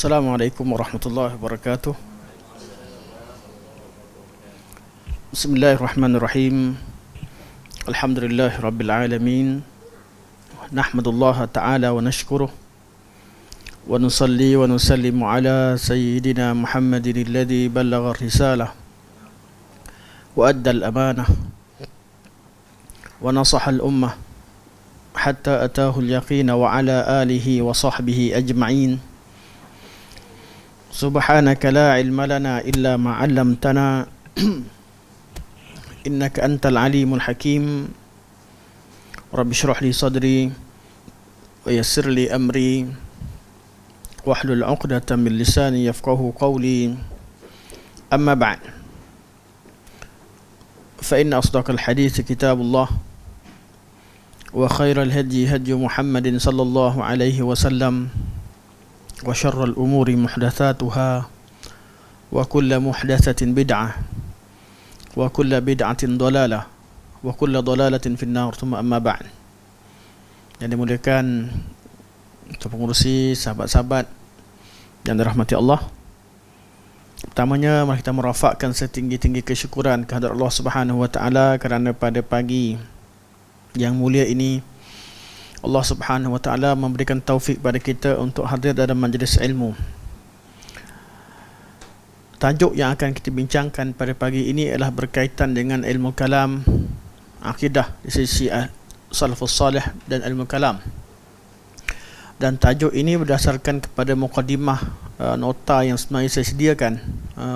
Assalamualaikum warahmatullahi wabarakatuh. Bismillahirrahmanirrahim. Alhamdulillahi rabbil alamin. Nahmadullah ta'ala wa nashkuruh. Wa nusalli wa nusallimu ala sayyidina Muhammadin alladhi ballagha risalah wa adda al-amanah wa nasaha al-ummah hatta atahu al-yaqina wa ala alihi wa sahbihi ajma'in. Subhanaka la ilma lana illa ma 'allamtana innaka antal alimul hakim. Rabbi shrah li sadri wa yassir li amri wahlul 'uqdatam min lisani yafqahu qawli. Amma ba'd. Fa inna asdaqal hadits kitabullah wa khairal hadi hadi Muhammadin sallallahu alaihi wasallam. Wa syarrul umuri muhdatsatuha wa kullu muhdatsatin bid'ah wa kullu bid'atin dhalalah wa kullu dhalalatin finnar. Tsumma amma ba'd. Yang dimuliakan pengurusi, sahabat-sahabat yang dirahmati Allah. Pertamanya mari kita merafakkan setinggi-tinggi kesyukuran kehadrat Allah Subhanahu wa taala kerana pada pagi yang mulia ini Allah Subhanahu wa taala memberikan taufik pada kita untuk hadir dalam majlis ilmu. Tajuk yang akan kita bincangkan pada pagi ini adalah berkaitan dengan ilmu kalam, akidah di sisi salafus salih dan ilmu kalam. Dan tajuk ini berdasarkan kepada mukadimah nota yang sebenarnya saya sediakan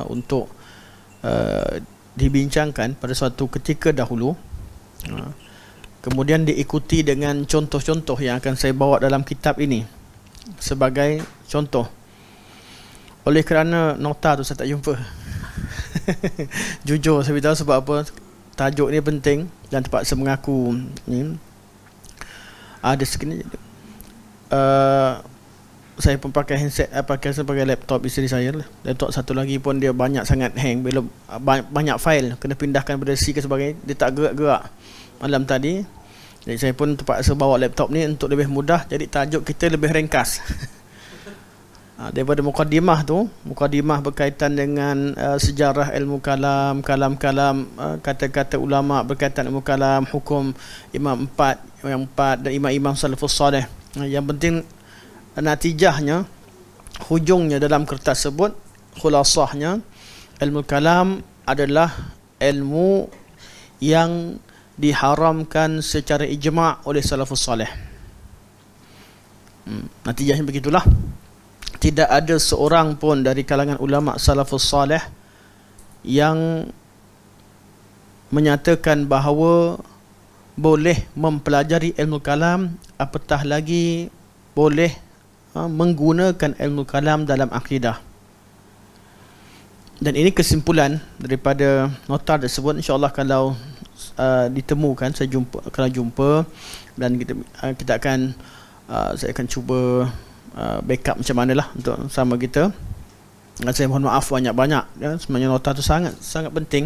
untuk dibincangkan pada suatu ketika dahulu. Kemudian diikuti dengan contoh-contoh yang akan saya bawa dalam kitab ini sebagai contoh. Oleh kerana nota tu saya tak jumpa. Jujur saya beritahu sebab apa, tajuk ni penting dan terpaksa mengaku ni. Ada sekini saya pun pakai handset, pakai laptop isteri saya lah. Laptop satu lagi pun dia banyak sangat hang, bila banyak file kena pindahkan pada C ke sebagainya, dia tak gerak-gerak malam tadi. Jadi saya pun terpaksa bawa laptop ni untuk lebih mudah, jadi tajuk kita lebih ringkas. Daripada mukadimah tu, mukadimah berkaitan dengan sejarah ilmu kalam, kalam-kalam, kata-kata ulama berkaitan ilmu kalam, hukum imam empat dan imam-imam salafus salih. Yang penting natijahnya, hujungnya dalam kertas tersebut, khulasahnya, ilmu kalam adalah ilmu yang diharamkan secara ijma' oleh salafus salih. Natijahnya begitulah. Tidak ada seorang pun dari kalangan ulama salafus salih yang menyatakan bahawa boleh mempelajari ilmu kalam, apatah lagi boleh menggunakan ilmu kalam dalam akidah. Dan ini kesimpulan daripada nota tersebut. InsyaAllah kalau ditemukan, kalau jumpa, dan kita akan saya akan cuba backup macam manalah untuk sama kita. Saya mohon maaf banyak-banyak ya, sebenarnya nota tu sangat penting.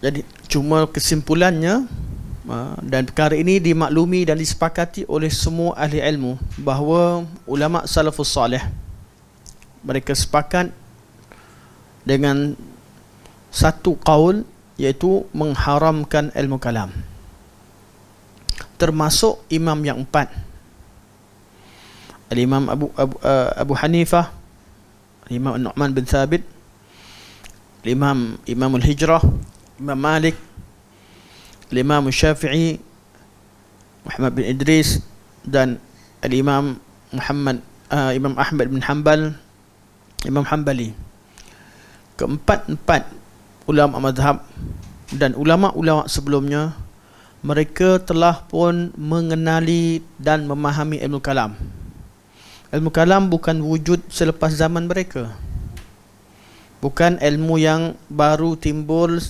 Jadi cuma kesimpulannya, dan perkara ini dimaklumi dan disepakati oleh semua ahli ilmu bahawa ulama salafus salih mereka sepakat dengan satu qaul, iaitu mengharamkan ilmu kalam, termasuk imam yang empat: Al-Imam Abu Hanifah, Imam Nu'man bin Thabit, Imam Al-Hijrah, Imam Malik, Imam Syafi'i, Muhammad bin Idris, dan Al-Imam Imam Ahmad bin Hanbal, Imam Hanbali. Keempat-empat ulama mazhab dan ulama-ulama sebelumnya, mereka telah pun mengenali dan memahami ilmu kalam. Ilmu kalam bukan wujud selepas zaman mereka, bukan ilmu yang baru timbul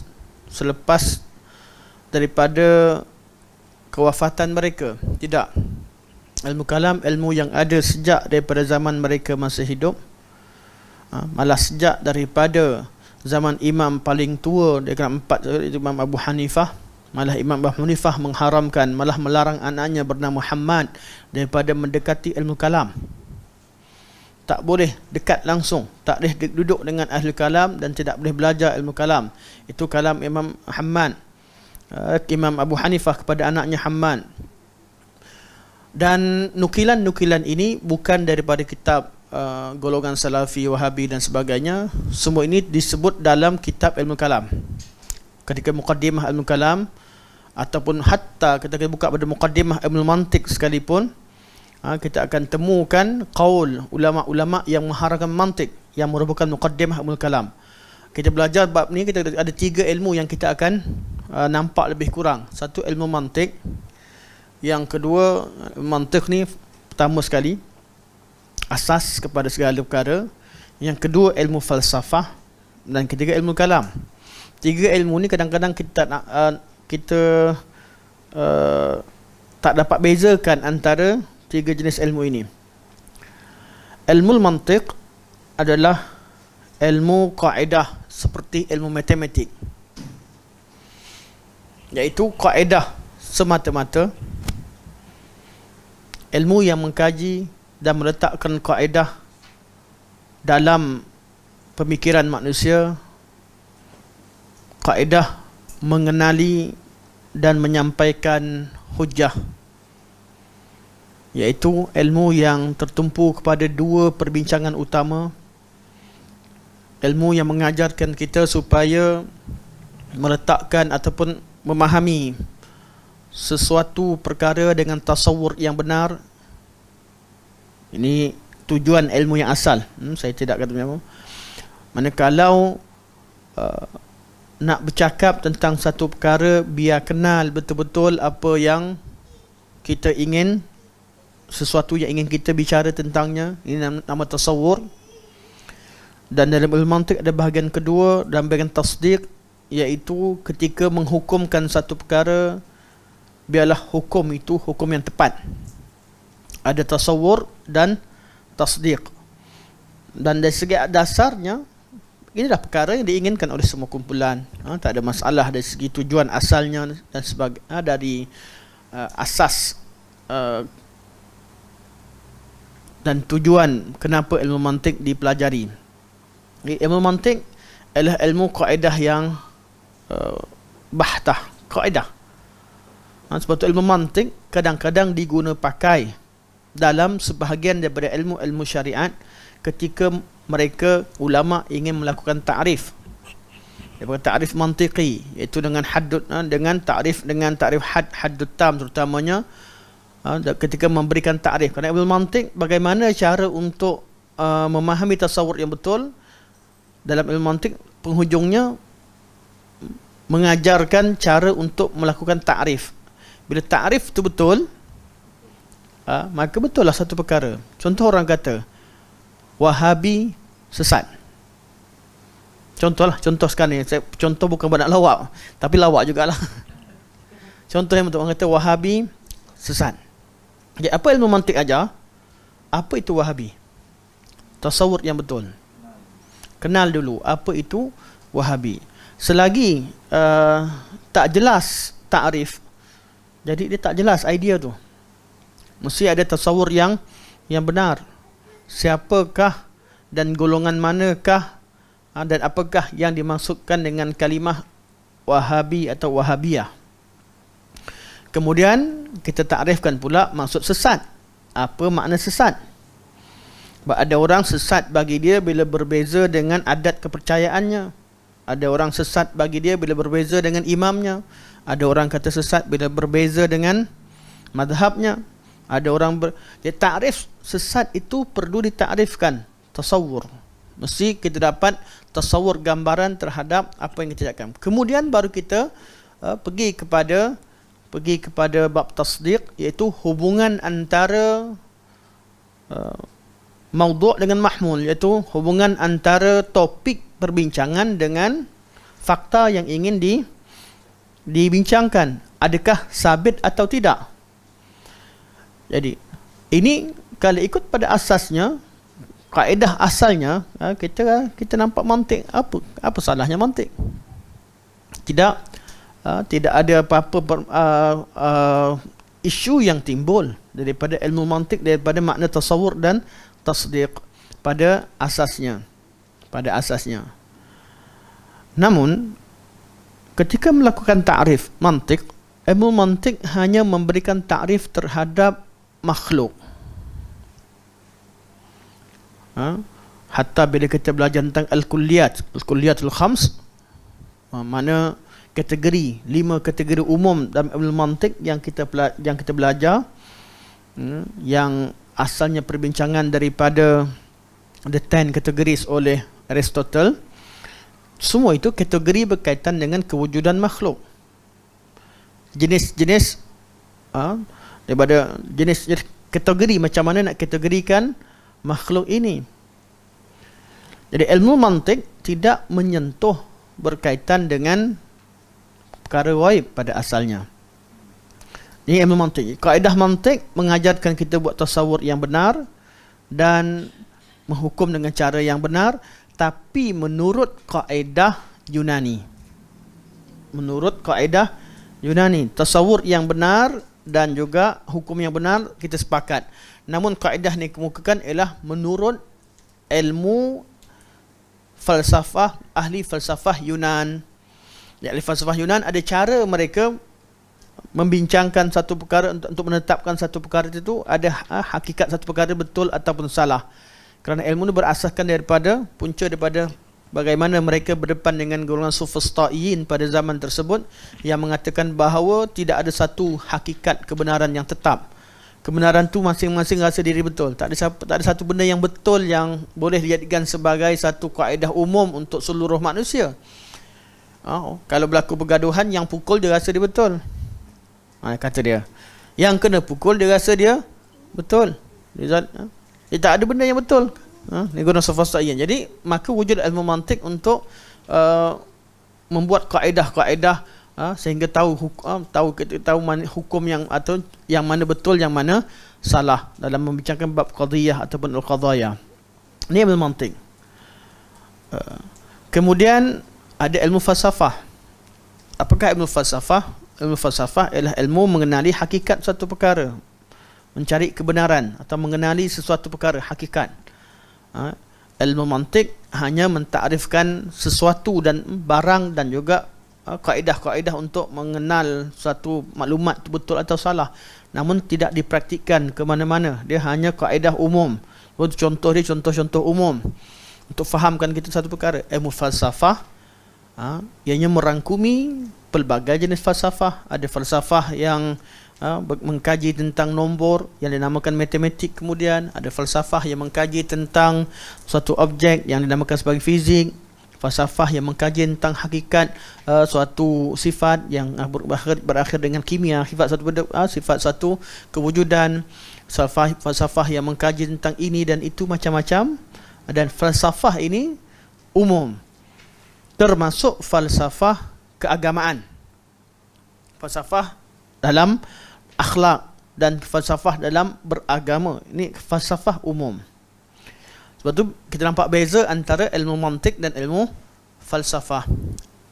selepas daripada kewafatan mereka. Tidak. Ilmu kalam ilmu yang ada sejak daripada zaman mereka masih hidup, malah sejak daripada zaman imam paling tua di kalangan empat, Imam Abu Hanifah. Malah Imam Abu Hanifah mengharamkan, malah melarang anaknya bernama Muhammad daripada mendekati ilmu kalam. tak boleh dekat langsung, tak boleh duduk dengan ahli kalam dan tidak boleh belajar ilmu kalam. Itu kalam Imam Hammad, Imam Abu Hanifah kepada anaknya Hammad. Dan nukilan-nukilan ini bukan daripada kitab golongan Salafi, Wahabi dan sebagainya. Semua ini disebut dalam kitab ilmu kalam. Ketika muqaddimah ilmu kalam, ataupun hatta kita buka pada muqaddimah ilmu mantik sekalipun, kita akan temukan qaul ulama-ulama yang mengharapkan mantik, yang merupakan muqaddimah ilmu kalam. Kita belajar bab ni, kita ada 3 ilmu yang kita akan nampak lebih kurang. Satu, ilmu mantik. Yang kedua, mantik ni pertama sekali asas kepada segala perkara. Yang kedua, ilmu falsafah. Dan ketiga, ilmu kalam. 3 ilmu ni kadang-kadang kita tak dapat bezakan antara 3 jenis ilmu ini. Ilmu mantik adalah ilmu kaedah seperti ilmu matematik, iaitu kaedah semata-mata, ilmu yang mengkaji dan meletakkan kaedah dalam pemikiran manusia, kaedah mengenali dan menyampaikan hujah, iaitu ilmu yang tertumpu kepada 2 perbincangan utama. Ilmu yang mengajarkan kita supaya meletakkan ataupun memahami sesuatu perkara dengan tasawur yang benar. Ini tujuan ilmu yang asal. Saya tidak kata apa. Manakala nak bercakap tentang satu perkara, biar kenal betul-betul apa yang kita ingin, sesuatu yang ingin kita bicara tentangnya. Ini nama tasawur. Dan dalam ilmu mantik ada bahagian kedua, dalam bahagian tasdiq, iaitu ketika menghukumkan satu perkara, biarlah hukum itu hukum yang tepat. Ada tasawur dan tasdiq. Dan dari segi dasarnya, inilah perkara yang diinginkan oleh semua kumpulan. Tak ada masalah dari segi tujuan asalnya dan sebagainya, dari asas dan tujuan kenapa ilmu mantik dipelajari. Ilmu mantik adalah ilmu kaedah yang bahtah, kaedah. Sebab itu ilmu mantik kadang-kadang diguna pakai dalam sebahagian daripada ilmu-ilmu syariat ketika mereka ulama ingin melakukan ta'rif. Daripada ta'rif mantiki, iaitu dengan haddud, dengan ta'rif haddud tam terutamanya, ketika memberikan ta'rif. Kerana ilmu mantik, bagaimana cara untuk memahami tasawur yang betul. Dalam ilmu mantik, penghujungnya mengajarkan cara untuk melakukan ta'rif. Bila ta'rif itu betul, maka betul lah satu perkara. Contoh, orang kata Wahabi sesat. Contoh sekarang ni, contoh bukan banyak lawak, tapi lawak jugalah. Contoh yang betul, orang kata Wahabi sesat. Jadi apa ilmu mantik ajar? Apa itu Wahabi? Tasawur yang betul. Kenal dulu apa itu Wahabi. Selagi tak jelas ta'rif, jadi dia tak jelas idea tu. Mesti ada tasawur yang benar. Siapakah dan golongan manakah dan apakah yang dimaksudkan dengan kalimah Wahabi atau Wahabiyah. Kemudian kita takrifkan pula maksud sesat. Apa makna sesat? Sebab ada orang sesat bagi dia bila berbeza dengan adat kepercayaannya. Ada orang sesat bagi dia bila berbeza dengan imamnya. Ada orang kata sesat bila berbeza dengan madhabnya. Ada orang takrif sesat itu perlu ditakrifkan. Tasawur. Mesti kita dapat tasawur, gambaran terhadap apa yang kita cakap. Kemudian baru kita pergi kepada bab tasdiq, iaitu hubungan antara maudhu' dengan mahmul, iaitu hubungan antara topik perbincangan dengan fakta yang ingin dibincangkan. Adakah sabit atau tidak? Jadi ini kalau ikut pada asasnya, kaedah asalnya, kita nampak mantik. Apa salahnya mantik? Tidak ada apa-apa isu yang timbul daripada ilmu mantik, daripada makna tasawur dan tasdiq. pada asasnya. Namun ketika melakukan ta'rif mantik, ilmu mantik hanya memberikan ta'rif terhadap makhluk. Hatta bila kita belajar tentang al-kulliyatul khams, mana kategori, 5 kategori umum dalam ilmu mantik yang kita belajar, yang asalnya perbincangan daripada the 10 categories oleh Aristotle. Semua itu kategori berkaitan dengan kewujudan makhluk. Jenis-jenis daripada jenis kategori, macam mana nak kategorikan makhluk ini. Jadi ilmu mantik tidak menyentuh berkaitan dengan perkara ghaib pada asalnya. Ini ilmu mantik. Kaedah mantik mengajarkan kita buat tasawur yang benar dan menghukum dengan cara yang benar, tapi menurut kaedah Yunani. Tasawur yang benar dan juga hukum yang benar kita sepakat. Namun kaedah ni kemukakan ialah menurut ilmu falsafah, ahli falsafah Yunan. Ahli falsafah Yunan ada cara mereka membincangkan satu perkara untuk menetapkan satu perkara itu ada hakikat satu perkara betul ataupun salah. Kerana ilmu ini berasaskan daripada bagaimana mereka berdepan dengan golongan sufistaiyin pada zaman tersebut yang mengatakan bahawa tidak ada satu hakikat kebenaran yang tetap. Kebenaran tu masing-masing rasa diri betul. Tak ada satu benda yang betul yang boleh dijadikan sebagai satu kaedah umum untuk seluruh manusia. Kalau berlaku pergaduhan, yang pukul dia rasa dia betul. Kata dia, yang kena pukul dia rasa dia betul. Dia tak ada benda yang betul. Ni guna sufistaiyin. Jadi maka wujud ilmu mantik untuk membuat kaedah-kaedah sehingga tahu hukum yang atau yang mana betul, yang mana salah dalam membincangkan bab qadhiyah ataupun al-qadhaya. Ini ilmu mantik. Kemudian ada ilmu falsafah. Apakah ilmu falsafah? Ilmu falsafah ialah ilmu mengenali hakikat suatu perkara, mencari kebenaran atau mengenali sesuatu perkara, hakikat. Ilmu mantik hanya mentakrifkan sesuatu dan barang dan juga kaedah-kaedah untuk mengenal suatu maklumat itu betul atau salah, namun tidak dipraktikkan ke mana-mana. Dia hanya kaedah umum. Contoh dia contoh-contoh umum untuk fahamkan kita satu perkara. Ilmu falsafah ianya merangkumi pelbagai jenis falsafah. Ada falsafah yang mengkaji tentang nombor yang dinamakan matematik. Kemudian ada falsafah yang mengkaji tentang suatu objek yang dinamakan sebagai fizik. Falsafah yang mengkaji tentang hakikat suatu sifat yang berakhir dengan kimia, sifat satu kewujudan. Falsafah yang mengkaji tentang ini dan itu, macam-macam. Dan falsafah ini umum, termasuk falsafah keagamaan, falsafah dalam akhlak dan falsafah dalam beragama. Ini falsafah umum. Sebab tu kita nampak beza antara ilmu mantik dan ilmu falsafah.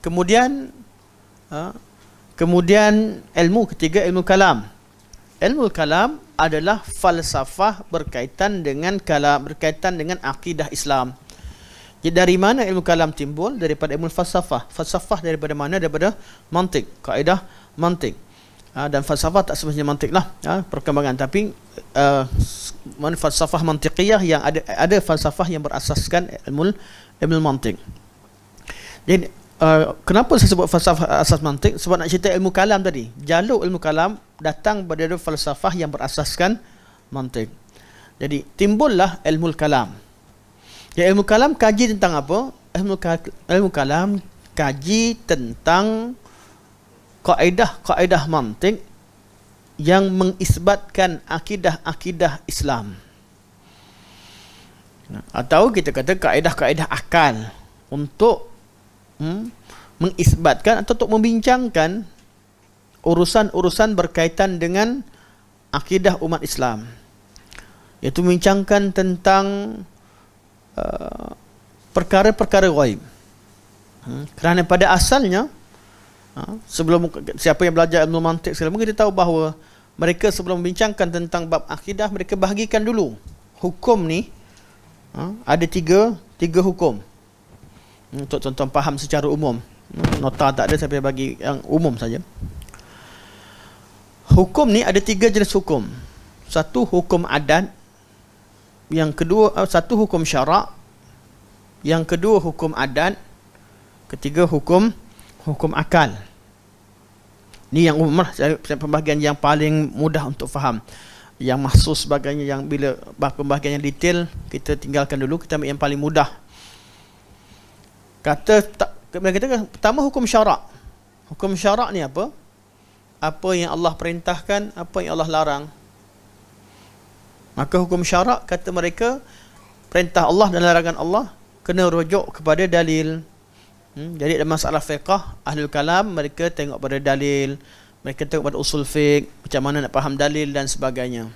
Kemudian ilmu ketiga, ilmu kalam. Ilmu kalam adalah falsafah berkaitan dengan kalam, berkaitan dengan akidah Islam. Jadi dari mana ilmu kalam timbul? Daripada ilmu falsafah. Falsafah daripada mana? Daripada mantik, kaedah mantik. Dan falsafah tak sebenarnya mantik lah, perkembangan. Tapi falsafah mantiqiyah yang ada falsafah yang berasaskan ilmu mantik. Jadi kenapa saya sebut falsafah asas mantik? Sebab nak cerita ilmu kalam tadi. Jalur ilmu kalam datang dari falsafah yang berasaskan mantik. Jadi timbullah ilmu kalam. Ya, ilmu kalam kaji tentang apa? Ilmu kalam kaji tentang kaedah-kaedah mantik yang mengisbatkan akidah-akidah Islam. Atau kita kata kaedah-kaedah akal untuk mengisbatkan atau untuk membincangkan urusan-urusan berkaitan dengan akidah umat Islam. Iaitu membincangkan tentang perkara-perkara ghaib. Kerana pada asalnya sebelum siapa yang belajar ilmu mantik sekali, kita tahu bahawa mereka sebelum membincangkan tentang bab akidah, mereka bahagikan dulu hukum ni Ada tiga hukum. Untuk tuan-tuan faham secara umum. Nota tak ada, saya bagi yang umum saja. Hukum ni ada 3 jenis hukum. Satu hukum adat, yang kedua satu hukum syarak, yang kedua hukum adat, ketiga hukum akal. Ni yang umum lah, pembahagian yang paling mudah untuk faham. Yang mahsus sebagainya, yang bila pembahagian yang detail kita tinggalkan dulu, kita ambil yang paling mudah. Mereka kata pertama hukum syarak. Hukum syarak ni apa? Apa yang Allah perintahkan, apa yang Allah larang. Maka hukum syarak, kata mereka, perintah Allah dan larangan Allah kena rujuk kepada dalil. Jadi dalam masalah fiqh, ahlul kalam mereka tengok pada dalil, mereka tengok pada usul fiqh, macam mana nak faham dalil dan sebagainya.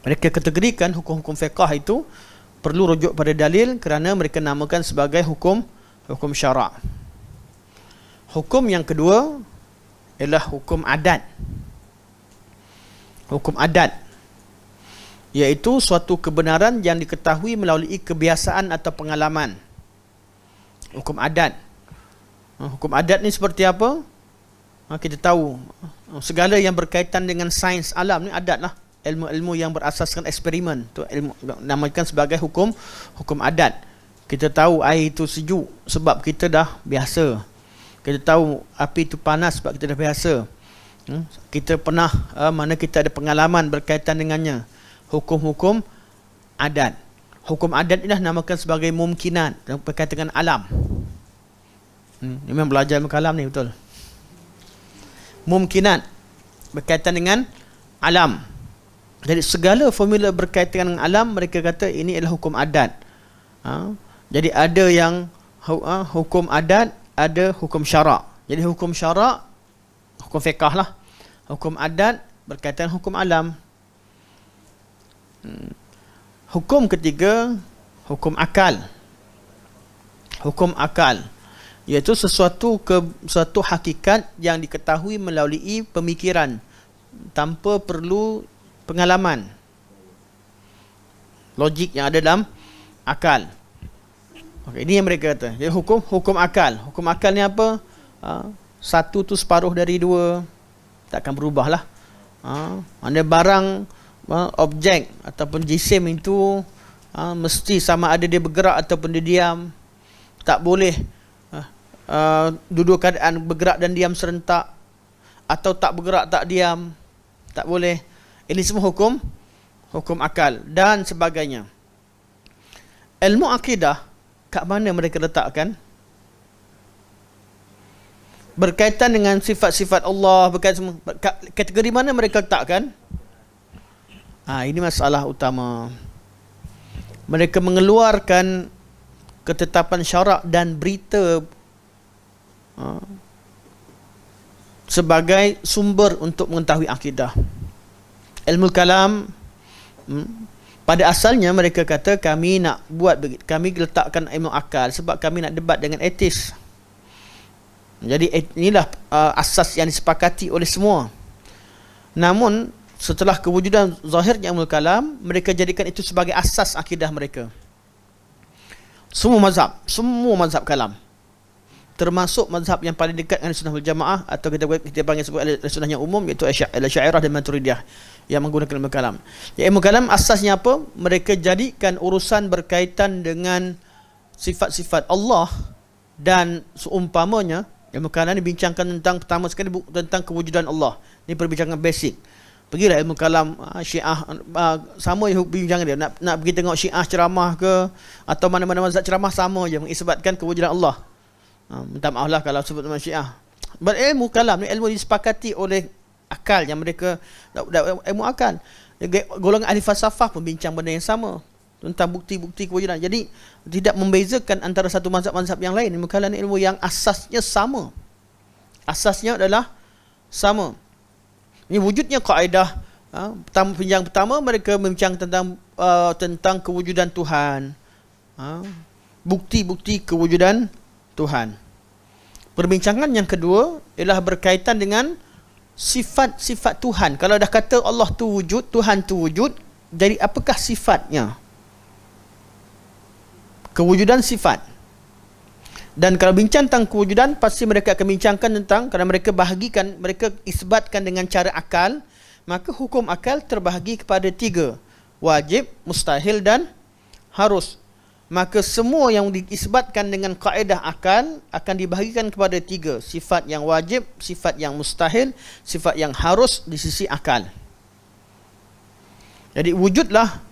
Mereka kategorikan hukum-hukum fiqh itu perlu rujuk pada dalil, kerana mereka namakan sebagai hukum syarak. Hukum yang kedua ialah hukum adat. Hukum adat iaitu suatu kebenaran yang diketahui melalui kebiasaan atau pengalaman. Hukum adat. Hukum adat ni seperti apa? Kita tahu segala yang berkaitan dengan sains alam ni adat lah. Ilmu-ilmu yang berasaskan eksperimen tu ilmu namakan sebagai hukum adat. Kita tahu air itu sejuk sebab kita dah biasa. Kita tahu api itu panas sebab kita dah biasa. Kita pernah mana kita ada pengalaman berkaitan dengannya. Hukum-hukum adat. Hukum adat ini namakan sebagai mumkinat, berkaitan dengan alam. Ini memang belajar ilmu kalam ni, betul. Mumkinat berkaitan dengan alam. Jadi segala formula berkaitan dengan alam, mereka kata ini adalah hukum adat. Jadi ada yang hukum adat, ada hukum syarak. Jadi hukum syarak, hukum fiqh lah. Hukum adat berkaitan hukum alam. Hukum ketiga, hukum akal. Hukum akal iaitu suatu hakikat yang diketahui melalui pemikiran tanpa perlu pengalaman. Logik yang ada dalam akal. Okey, ini yang mereka kata. Jadi hukum akal. Hukum akal ni apa? Satu tu separuh dari dua. Takkan berubah lah. Ada barang, objek ataupun jisim itu mesti sama ada dia bergerak ataupun dia diam. Tak boleh dua keadaan bergerak dan diam serentak, atau tak bergerak tak diam. Tak boleh. Ini semua hukum akal dan sebagainya. Ilmu akidah kat mana mereka letakkan? Berkaitan dengan sifat-sifat Allah, berkaitan kategori mana mereka letakkan? Ini masalah utama. Mereka mengeluarkan ketetapan syarak dan berita sebagai sumber untuk mengetahui akidah. Ilmu kalam, pada asalnya mereka kata kami letakkan ilmu akal sebab kami nak debat dengan etis. Jadi inilah asas yang disepakati oleh semua. Namun setelah kewujudan zahirnya ilmu kalam, mereka jadikan itu sebagai asas akidah mereka. Semua mazhab kalam, termasuk mazhab yang paling dekat dengan Sunnah wal Jamaah, atau kita panggil sebagai Sunnah yang umum, iaitu Asy'ariyah dan Maturidiyah yang menggunakan ilmu kalam. Ilmu kalam asasnya apa? Mereka jadikan urusan berkaitan dengan sifat-sifat Allah dan seumpamanya. Ilmu kalam ni bincangkan tentang, pertama sekali tentang kewujudan Allah. Ini perbincangan basic. Pergilah ilmu kalam Syiah, sama je bincang dia. Nak pergi tengok Syiah ceramah ke, atau mana-mana mazhab ceramah, sama je mengisbatkan kewujudan Allah. Minta maaf lah kalau sebut nama Syiah. Ilmu kalam ni ilmu disepakati oleh akal, yang mereka ilmu akal. Golongan ahli falsafah pun bincang benda yang sama tentang bukti-bukti kewujudan. Jadi tidak membezakan antara satu mazhab-mazhab yang lain. Ilmu kalam ni ilmu yang asasnya sama. Asasnya adalah sama. Ini wujudnya kaedah. Pinjang pertama mereka membincang tentang kewujudan Tuhan. Bukti-bukti kewujudan Tuhan. Perbincangan yang kedua ialah berkaitan dengan sifat-sifat Tuhan. Kalau dah kata Allah tu wujud, Tuhan tu wujud, jadi apakah sifatnya? kewujudan sifat. Dan kalau bincang tentang kewujudan, pasti mereka akan bincangkan tentang, kerana mereka bahagikan, mereka isbatkan dengan cara akal, maka hukum akal terbahagi kepada 3, wajib, mustahil dan harus. Maka semua yang diisbatkan dengan kaedah akal akan dibahagikan kepada 3, sifat yang wajib, sifat yang mustahil, sifat yang harus di sisi akal. Jadi wujudlah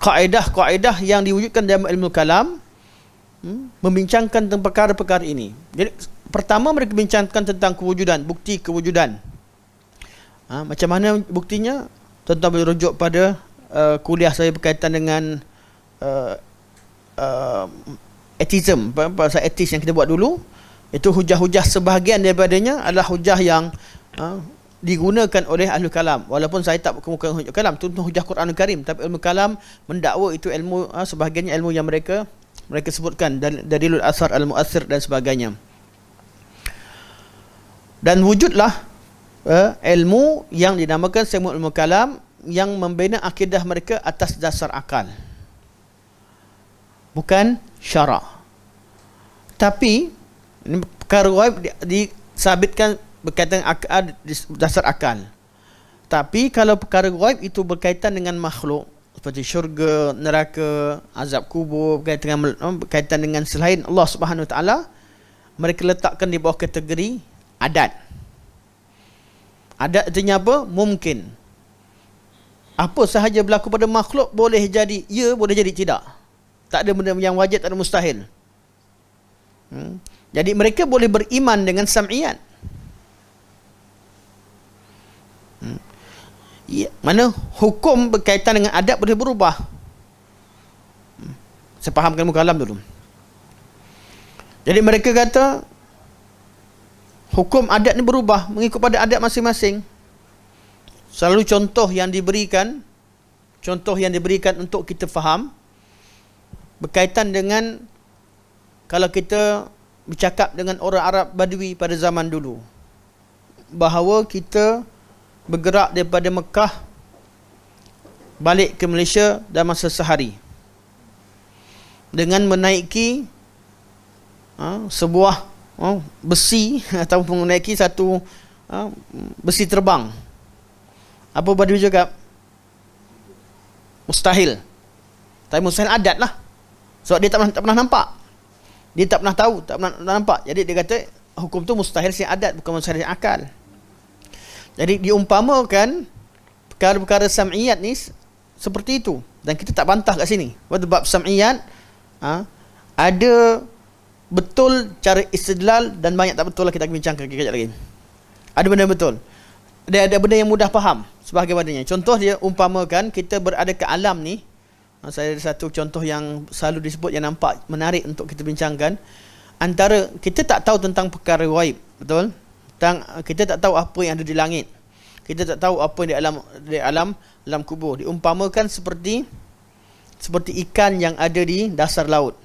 kaedah-kaedah yang diwujudkan dalam ilmu kalam, membincangkan tentang perkara-perkara ini. Jadi pertama mereka bincangkan tentang kewujudan, bukti kewujudan. Macam mana buktinya? Tuan-tuan boleh rujuk pada kuliah saya berkaitan dengan atheism, pasal etis yang kita buat dulu. Itu hujah-hujah sebahagian daripadanya adalah hujah yang digunakan oleh ahli kalam. Walaupun saya tak kemukakan hujah kalam, itu hujah Quranul Karim, tapi ilmu kalam mendakwa itu ilmu, sebahagiannya ilmu yang mereka sebutkan, dalilul asar al-mu'athir dan sebagainya. Dan wujudlah ilmu yang dinamakan semua ilmu kalam yang membina akidah mereka atas dasar akal, bukan syara'. Tapi ini perkara ghaib disabitkan berkaitan akal, dasar akal. Tapi kalau perkara ghaib itu berkaitan dengan makhluk, seperti syurga, neraka, azab kubur, berkaitan dengan selain Allah Subhanahu Wa Taala, mereka letakkan di bawah kategori adat. Adat artinya apa? Mungkin. Apa sahaja berlaku pada makhluk boleh jadi ya, boleh jadi tidak. Tak ada benda yang wajib, tak ada mustahil. Jadi mereka boleh beriman dengan sam'iyat. Mana hukum berkaitan dengan adat boleh berubah. Saya fahamkan muka alam dulu. Jadi mereka kata hukum adat ni berubah mengikut pada adat masing-masing. Selalu contoh yang diberikan untuk kita faham berkaitan dengan kalau kita bercakap dengan orang Arab Badui pada zaman dulu, bahawa kita bergerak daripada Mekah balik ke Malaysia dalam masa sehari dengan menaiki sebuah besi atau menaiki satu besi terbang. Apa Badui cakap? Mustahil. Tapi mustahil adat lah, sebab dia tak pernah nampak, dia tak pernah tahu, tak pernah nampak. Jadi dia kata hukum tu mustahil si adat, bukan mustahil si akal. Jadi diumpamakan perkara-perkara sam'iyat ni seperti itu. Dan kita tak bantah kat sini. Pada bab sam'iyat ada betul cara istidlal dan banyak tak betul lah, kita akan bincangkan kejap lagi. Ada benda betul, ada benda yang mudah faham sebagainya. Contoh dia umpamakan kita berada ke alam ni. Saya ada satu contoh yang selalu disebut yang nampak menarik untuk kita bincangkan. Antara kita tak tahu tentang perkara ghaib, betul? Kita tak tahu apa yang ada di langit, kita tak tahu apa yang di alam kubur. Diumpamakan seperti ikan yang ada di dasar laut.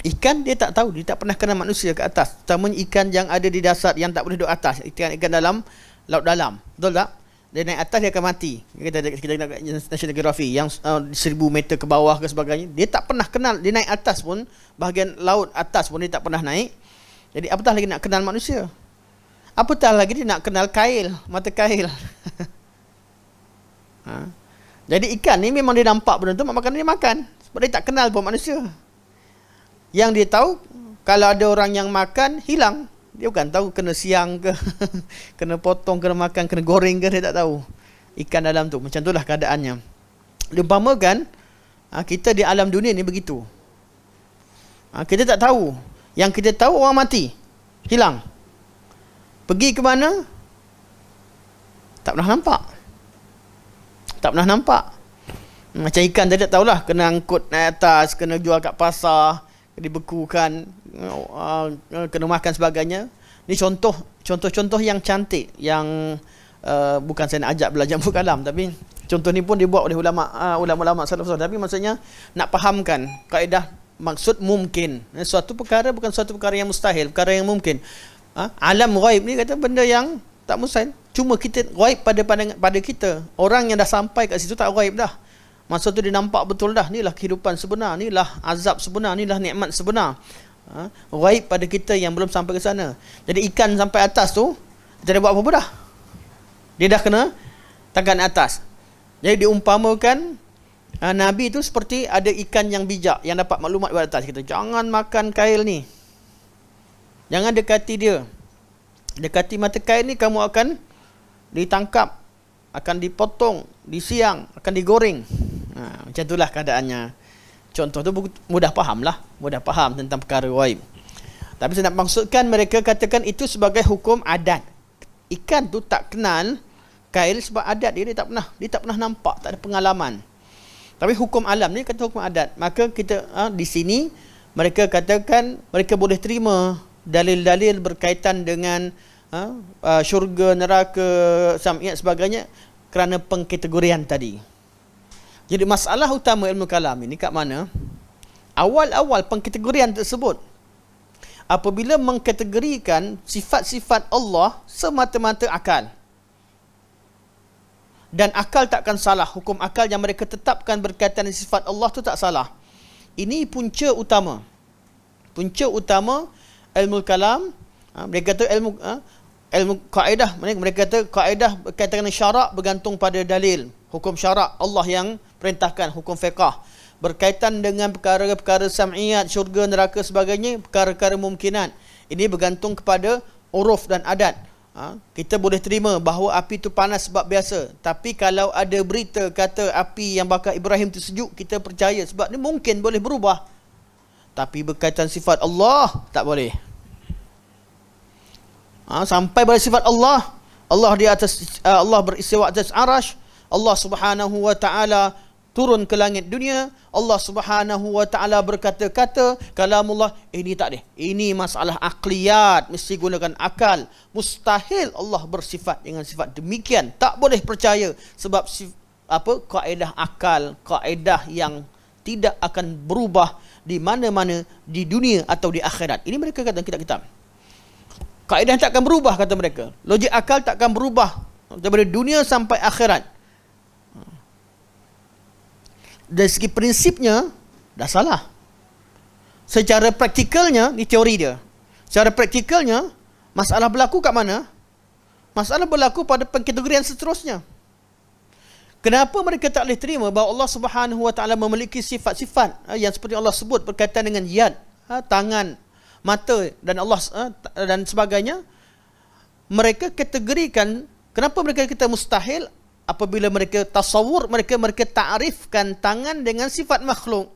Ikan dia tak tahu, dia tak pernah kenal manusia ke atas, terutamanya ikan yang ada di dasar, yang tak boleh duduk atas, ikan dalam laut dalam, betul tak? Dia naik atas dia akan mati. Kita nak National Geography yang 1000 meter ke bawah ke sebagainya, dia tak pernah kenal. Dia naik atas pun, bahagian laut atas pun dia tak pernah naik. Jadi apatah lagi nak kenal manusia, apatah lagi dia nak kenal kail, mata kail. Jadi ikan ni memang dia nampak benda tu, makan dia makan, sebab dia tak kenal pun manusia. Yang dia tahu, kalau ada orang yang makan hilang, dia bukan tahu kena siang ke kena potong, kena makan, kena goreng ke, dia tak tahu. Ikan dalam tu, macam itulah keadaannya. Diumpamakan kita di alam dunia ni begitu. Kita tak tahu. Yang kita tahu orang mati, hilang, pergi ke mana tak pernah nampak. Macam ikan tadi tak tahulah, kena angkut naik atas, kena jual kat pasar, dibekukan, kena makan sebagainya. Ni contoh yang cantik, yang bukan saya nak ajak belajar ilmu kalam, tapi contoh ni pun dibuat oleh ulama salaf. Tapi maksudnya nak fahamkan kaedah maksud mungkin. Suatu perkara bukan suatu perkara yang mustahil, perkara yang mungkin. Alam ghaib ni kata benda yang tak mustahil. Cuma kita ghaib pada kita. Orang yang dah sampai kat situ tak ghaib dah. Masa tu dia nampak betul dah, inilah kehidupan sebenar, inilah azab sebenar, inilah nikmat sebenar. Ghaib pada kita yang belum sampai ke sana. Jadi ikan sampai atas tu, dia dah buat apa-apa dah. Dia dah kena tangan atas. Jadi diumpamakan Nabi tu seperti ada ikan yang bijak yang dapat maklumat di atas. Kita jangan makan kail ni, jangan dekati dia. Dekati mata kail ni kamu akan ditangkap, akan dipotong, disiang, akan digoreng. Macam itulah keadaannya. Contoh tu mudah faham lah, mudah faham tentang perkara ghaib. Tapi saya nak maksudkan mereka katakan itu sebagai hukum adat. Ikan tu tak kenal kail sebab adat dia tak pernah nampak, tak ada pengalaman. Tapi hukum alam ni kata hukum adat. Maka kita di sini mereka katakan mereka boleh terima dalil-dalil berkaitan dengan syurga, neraka, sam'iyat sebagainya kerana pengkategorian tadi. Jadi masalah utama ilmu kalam ini kat mana? Awal-awal pengkategorian tersebut, apabila mengkategorikan sifat-sifat Allah semata-mata akal. Dan akal takkan salah. Hukum akal yang mereka tetapkan berkaitan dengan sifat Allah tu tak salah. Ini punca utama. Punca utama ilmu kalam. Mereka kata ilmu kaedah. Mereka kata kaedah berkaitan dengan syarak bergantung pada dalil. Hukum syarak Allah yang perintahkan. Hukum fiqah berkaitan dengan perkara-perkara sam'iyat, syurga, neraka sebagainya, perkara-perkara mungkinat. Ini bergantung kepada uruf dan adat. Kita boleh terima bahawa api itu panas sebab biasa. Tapi kalau ada berita kata api yang bakar Ibrahim itu sejuk, kita percaya sebab ni mungkin boleh berubah. Tapi berkaitan sifat Allah, tak boleh. Sampai pada sifat Allah, Allah di atas, Allah beristiwa atas arash, Allah subhanahu wa ta'ala turun ke langit dunia, Allah subhanahu wa ta'ala berkata-kata, kalamullah, ini tak ada. Ini masalah akliyat, mesti gunakan akal. Mustahil Allah bersifat dengan sifat demikian. Tak boleh percaya sebab kaedah akal, kaedah yang tidak akan berubah di mana-mana di dunia atau di akhirat. Ini mereka kata kitab-kitab. Kaedah tak akan berubah kata mereka. Logik akal tak akan berubah daripada dunia sampai akhirat. Dari segi prinsipnya dah salah. Secara praktikalnya, ni teori dia. Secara praktikalnya, masalah berlaku kat mana? Masalah berlaku pada pengkategorian seterusnya. Kenapa mereka tak boleh terima bahawa Allah Subhanahu wa taala memiliki sifat-sifat yang seperti Allah sebut berkaitan dengan yad, tangan, mata dan Allah dan sebagainya? Mereka kategorikan, kenapa mereka kata mustahil? Apabila mereka tasawur, mereka ta'rifkan tangan dengan sifat makhluk.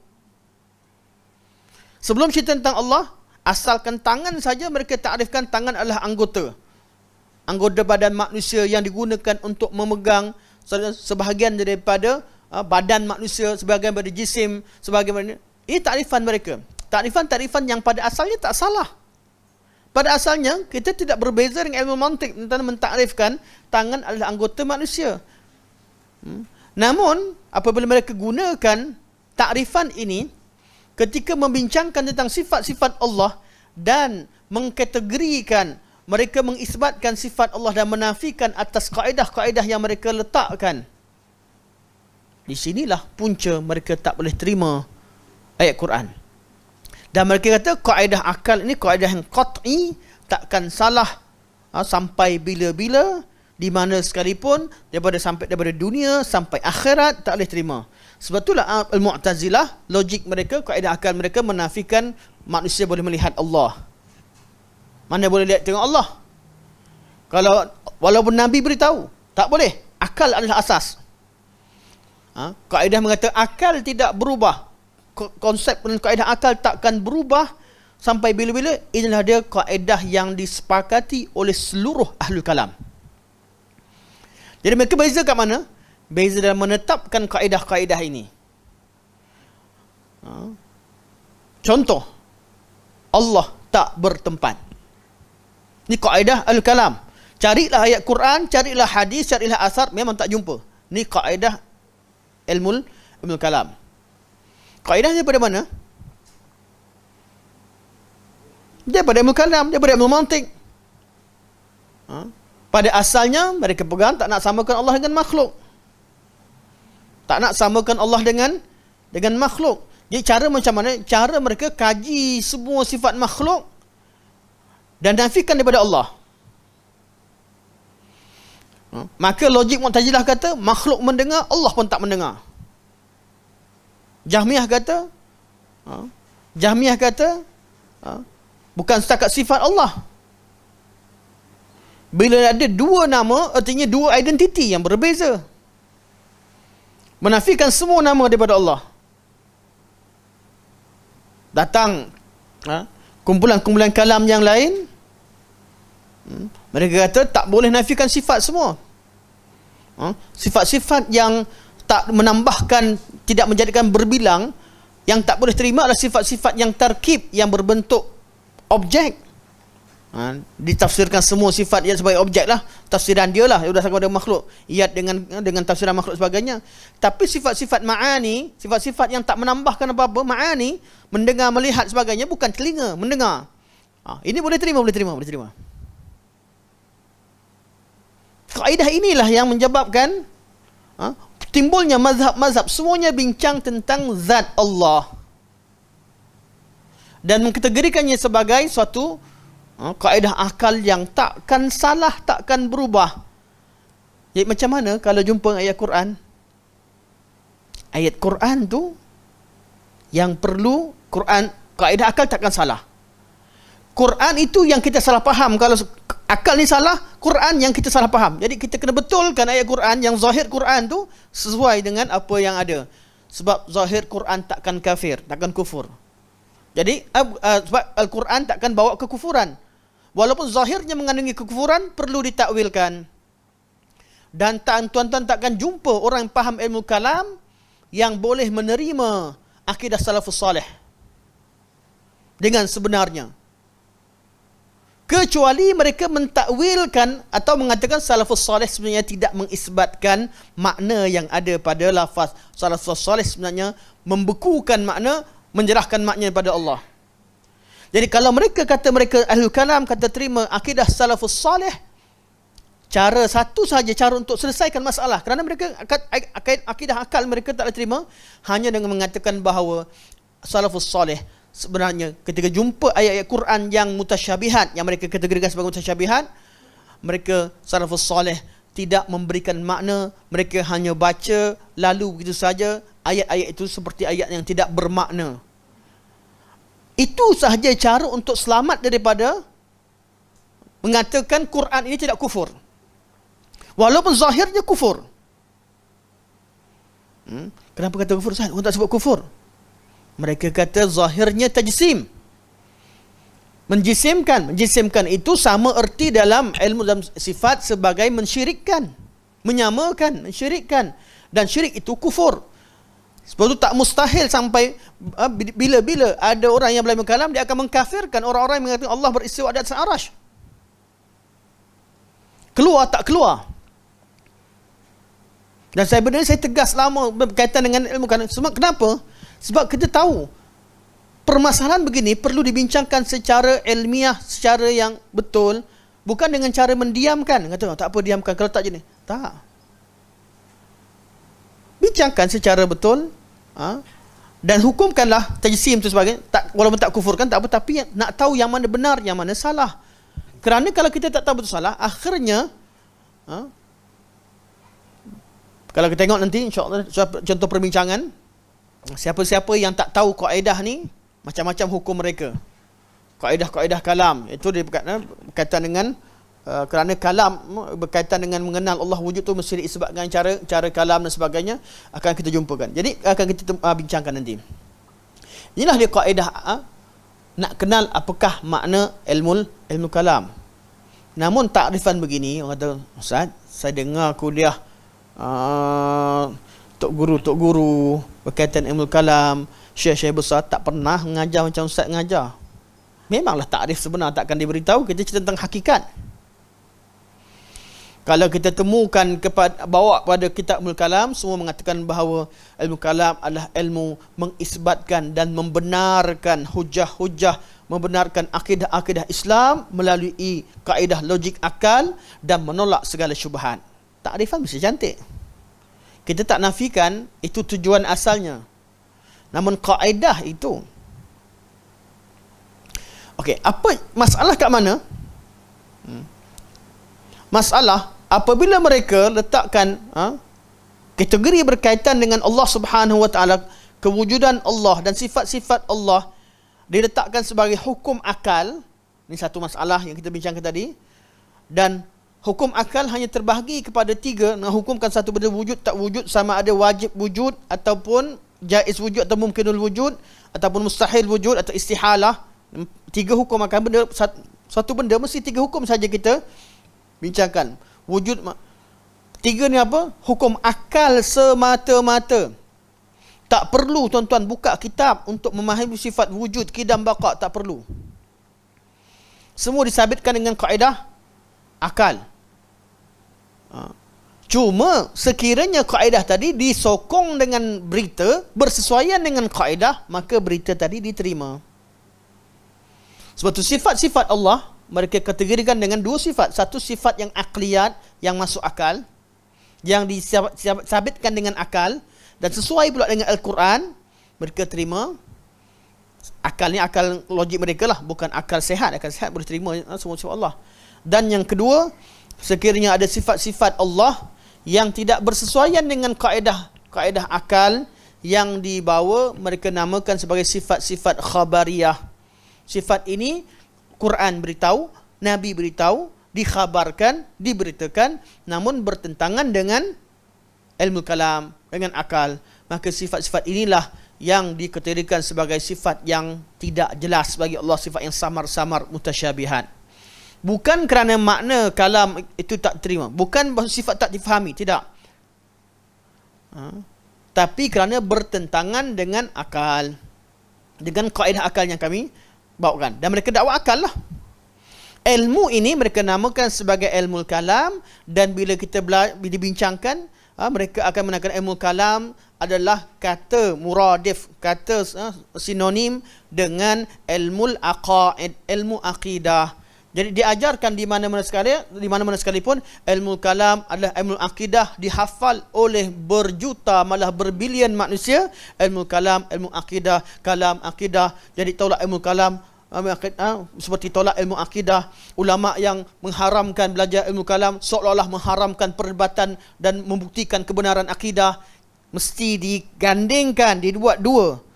Sebelum cerita tentang Allah, asalkan tangan saja mereka ta'rifkan tangan adalah anggota badan manusia yang digunakan untuk memegang sebahagian daripada badan manusia, sebahagian daripada jisim, sebahagian. Ini ta'rifan mereka. Ta'rifan yang pada asalnya tak salah. Pada asalnya kita tidak berbeza dengan ilmu mantik tentang mentakrifkan tangan adalah anggota manusia. Namun apabila mereka gunakan takrifan ini ketika membincangkan tentang sifat-sifat Allah dan mengkategorikan, mereka mengisbatkan sifat Allah dan menafikan atas kaedah-kaedah yang mereka letakkan. Di sinilah punca mereka tak boleh terima ayat Quran. Dan mereka kata kaedah akal ini kaedah yang qat'i, takkan salah sampai bila-bila, di mana sekalipun daripada dunia sampai akhirat tak boleh terima. Sebab itulah Al-Mu'tazilah, logik mereka, kaedah akal mereka menafikan manusia boleh melihat Allah. Mana boleh lihat tengok Allah? Kalau walaupun Nabi beritahu, tak boleh. Akal adalah asas. Kaedah mengata akal tidak berubah. Konsep dan kaedah akal takkan berubah sampai bila-bila. Inilah dia kaedah yang disepakati oleh seluruh ahlul kalam. Jadi mereka beza kat mana? Beza dalam menetapkan kaedah-kaedah ini. Contoh, Allah tak bertempat. Ini kaedah al-kalam. Carilah ayat Quran, carilah hadis, carilah asar, memang tak jumpa. Ini kaedah ilmu kalam. Kaedahnya daripada mana? Daripada ilmu kalam, daripada ilmu mantik. Pada asalnya mereka pegang tak nak samakan Allah dengan makhluk. Tak nak samakan Allah dengan makhluk. Jadi cara macam mana? Cara mereka kaji semua sifat makhluk dan nafikan daripada Allah. Maka logik Mu'tazilah kata makhluk mendengar, Allah pun tak mendengar. Jahmiyah kata bukan setakat sifat Allah. Bila ada dua nama, artinya dua identiti yang berbeza. Menafikan semua nama daripada Allah. Datang kumpulan-kumpulan kalam yang lain, mereka kata tak boleh nafikan sifat semua. Sifat-sifat yang tak menambahkan, tidak menjadikan berbilang, yang tak boleh terima adalah sifat-sifat yang tarkib, yang berbentuk objek. Ditafsirkan semua sifat yang sebagai objek lah, tafsiran dia lah, sudah kepada makhluk, iyat dengan tafsiran makhluk sebagainya. Tapi sifat-sifat ma'ani, sifat-sifat yang tak menambahkan apa-apa, ma'ani, mendengar, melihat sebagainya, bukan telinga, mendengar. Ini boleh terima. Kaedah inilah yang menyebabkan timbulnya mazhab-mazhab, semuanya bincang tentang zat Allah dan mengkategorikannya sebagai suatu kaedah akal yang takkan salah, takkan berubah. Jadi macam mana kalau jumpa ayat Quran? Ayat Quran tu yang perlu, Quran, kaedah akal takkan salah. Quran itu yang kita salah faham. Kalau akal ni salah, Quran yang kita salah faham. Jadi kita kena betulkan ayat Quran, yang zahir Quran tu sesuai dengan apa yang ada. Sebab zahir Quran takkan kafir, takkan kufur. Jadi sebab Al-Quran takkan bawa kekufuran. Walaupun zahirnya mengandungi kekufuran, perlu ditakwilkan. Dan tuan-tuan takkan jumpa orang yang faham ilmu kalam yang boleh menerima akidah salafus salih dengan sebenarnya, kecuali mereka mentakwilkan atau mengatakan salafus salih sebenarnya tidak mengisbatkan makna yang ada pada lafaz. Salafus salih sebenarnya membekukan makna, menyerahkan makna kepada Allah. Jadi kalau mereka kata, mereka ahlul kalam kata terima akidah salafus salih, cara satu sahaja cara untuk selesaikan masalah, kerana mereka akidah akal mereka tak boleh terima, hanya dengan mengatakan bahawa salafus salih sebenarnya ketika jumpa ayat-ayat Quran yang mutasyabihat, yang mereka kategorikan sebagai mutasyabihat, mereka salafus salih tidak memberikan makna, mereka hanya baca lalu begitu saja ayat-ayat itu seperti ayat yang tidak bermakna. Itu sahaja cara untuk selamat daripada mengatakan Quran ini tidak kufur, walaupun zahirnya kufur. Kenapa kata kufur? Orang tak sebut kufur. Mereka kata zahirnya tajsim, menjisimkan itu sama erti dalam ilmu dalam sifat sebagai mensyirikkan, menyamakan, mensyirikkan, dan syirik itu kufur. Sebab itu tak mustahil sampai bila-bila ada orang yang belajar kalam, dia akan mengkafirkan orang-orang yang mengatakan Allah beristiwa di atas arasy. Keluar tak keluar. Dan saya tegas lama berkaitan dengan ilmu kalam. Sebab kenapa? Sebab kita tahu permasalahan begini perlu dibincangkan secara ilmiah, secara yang betul, bukan dengan cara mendiamkan. Kata tak apa, diamkan kalau tak jenis. Tak. Bincangkan secara betul, dan hukumkanlah tajsim itu sebagai walaupun tak kufurkan tak apa, tapi nak tahu yang mana benar, yang mana salah. Kerana kalau kita tak tahu betul salah, akhirnya kalau kita tengok nanti insya-Allah contoh perbincangan, siapa-siapa yang tak tahu kaedah ni, macam-macam hukum mereka. Kaedah-kaedah kalam itu berkaitan dengan kerana kalam berkaitan dengan mengenal Allah wujud tu mesti disebabkan cara kalam dan sebagainya, akan kita jumpakan. Jadi akan kita bincangkan nanti. Inilah dia kaedah nak kenal apakah makna ilmu kalam. Namun takrifan begini, orang kata, Ustaz, saya dengar kuliah tok guru berkaitan ilmu kalam, syekh-syekh besar tak pernah mengajar macam Ustaz mengajar. Memanglah takrif sebenar takkan diberitahu, kita cerita tentang hakikat. Kalau kita temukan bawa pada kitab ilmu kalam, semua mengatakan bahawa ilmu kalam adalah ilmu mengisbatkan dan membenarkan hujah-hujah, membenarkan akidah-akidah Islam melalui kaedah logik akal dan menolak segala syubhat. Takrifan mesti cantik. Kita tak nafikan itu tujuan asalnya. Namun kaedah itu. Okey, apa masalah kat mana? Masalah apabila mereka letakkan kategori berkaitan dengan Allah Subhanahu Wa Taala, kewujudan Allah dan sifat-sifat Allah diletakkan sebagai hukum akal. Ini satu masalah yang kita bincangkan tadi. Dan hukum akal hanya terbahagi kepada 3, menghukumkan satu benda wujud tak wujud, sama ada wajib wujud ataupun jaiz wujud atau mungkinul wujud ataupun mustahil wujud atau istihalah. 3 hukum akal. Benda satu benda mesti 3 hukum saja kita bincangkan. Wujud 3 ni apa? Hukum akal semata-mata. Tak perlu tuan-tuan buka kitab untuk memahami sifat wujud, qidam, baqa, tak perlu. Semua disabitkan dengan kaedah akal. Cuma sekiranya kaedah tadi disokong dengan berita, bersesuaian dengan kaedah, maka berita tadi diterima. Sebab tu sifat-sifat Allah mereka kategorikan dengan 2 sifat. Satu sifat yang akliyat, yang masuk akal, yang disabitkan dengan akal dan sesuai pula dengan Al-Quran, mereka terima. Akal ni akal logik mereka lah, bukan akal sehat. Akal sehat boleh terima semua sifat Allah. Dan yang kedua, sekiranya ada sifat-sifat Allah yang tidak bersesuaian dengan kaedah akal yang dibawa, mereka namakan sebagai sifat-sifat khabariyah. Sifat ini Quran beritahu, Nabi beritahu, dikhabarkan, diberitakan, namun bertentangan dengan ilmu kalam, dengan akal. Maka sifat-sifat inilah yang dikategorikan sebagai sifat yang tidak jelas bagi Allah, sifat yang samar-samar, mutasyabihat. Bukan kerana makna kalam itu tak terima, bukan sifat tak difahami, tidak. Tapi kerana bertentangan dengan akal, dengan kaedah akal yang kami bawakan. Dan mereka dakwa akal lah. Ilmu ini mereka namakan sebagai ilmu kalam, dan bila kita dibincangkan, mereka akan menerangkan ilmu kalam adalah kata muradif, kata sinonim dengan ilmu aqaid, ilmu akidah. Jadi diajarkan di mana-mana sekalipun, ilmu kalam adalah ilmu akidah, dihafal oleh berjuta, malah berbilion manusia. Ilmu kalam, ilmu akidah, kalam akidah. Jadi tolak ilmu kalam seperti tolak ilmu akidah. Ulama yang mengharamkan belajar ilmu kalam seolah-olah mengharamkan perdebatan dan membuktikan kebenaran akidah. Mesti digandingkan, dibuat 2.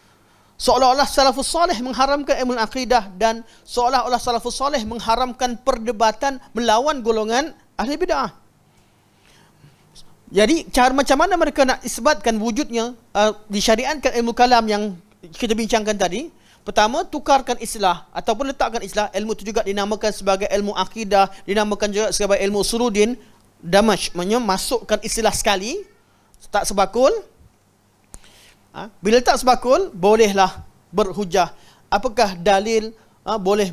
Seolah-olah salafus salih mengharamkan ilmu akidah, dan seolah-olah salafus salih mengharamkan perdebatan melawan golongan ahli bid'ah. Jadi macam mana mereka nak isbatkan wujudnya, disyariatkan ilmu kalam yang kita bincangkan tadi? Pertama, tukarkan istilah ataupun letakkan istilah. Ilmu itu juga dinamakan sebagai ilmu akidah, dinamakan juga sebagai ilmu usuluddin. Damashq, maksudnya masukkan istilah sekali, tak sebakul. Bila tak sebakul, bolehlah berhujah. Apakah dalil boleh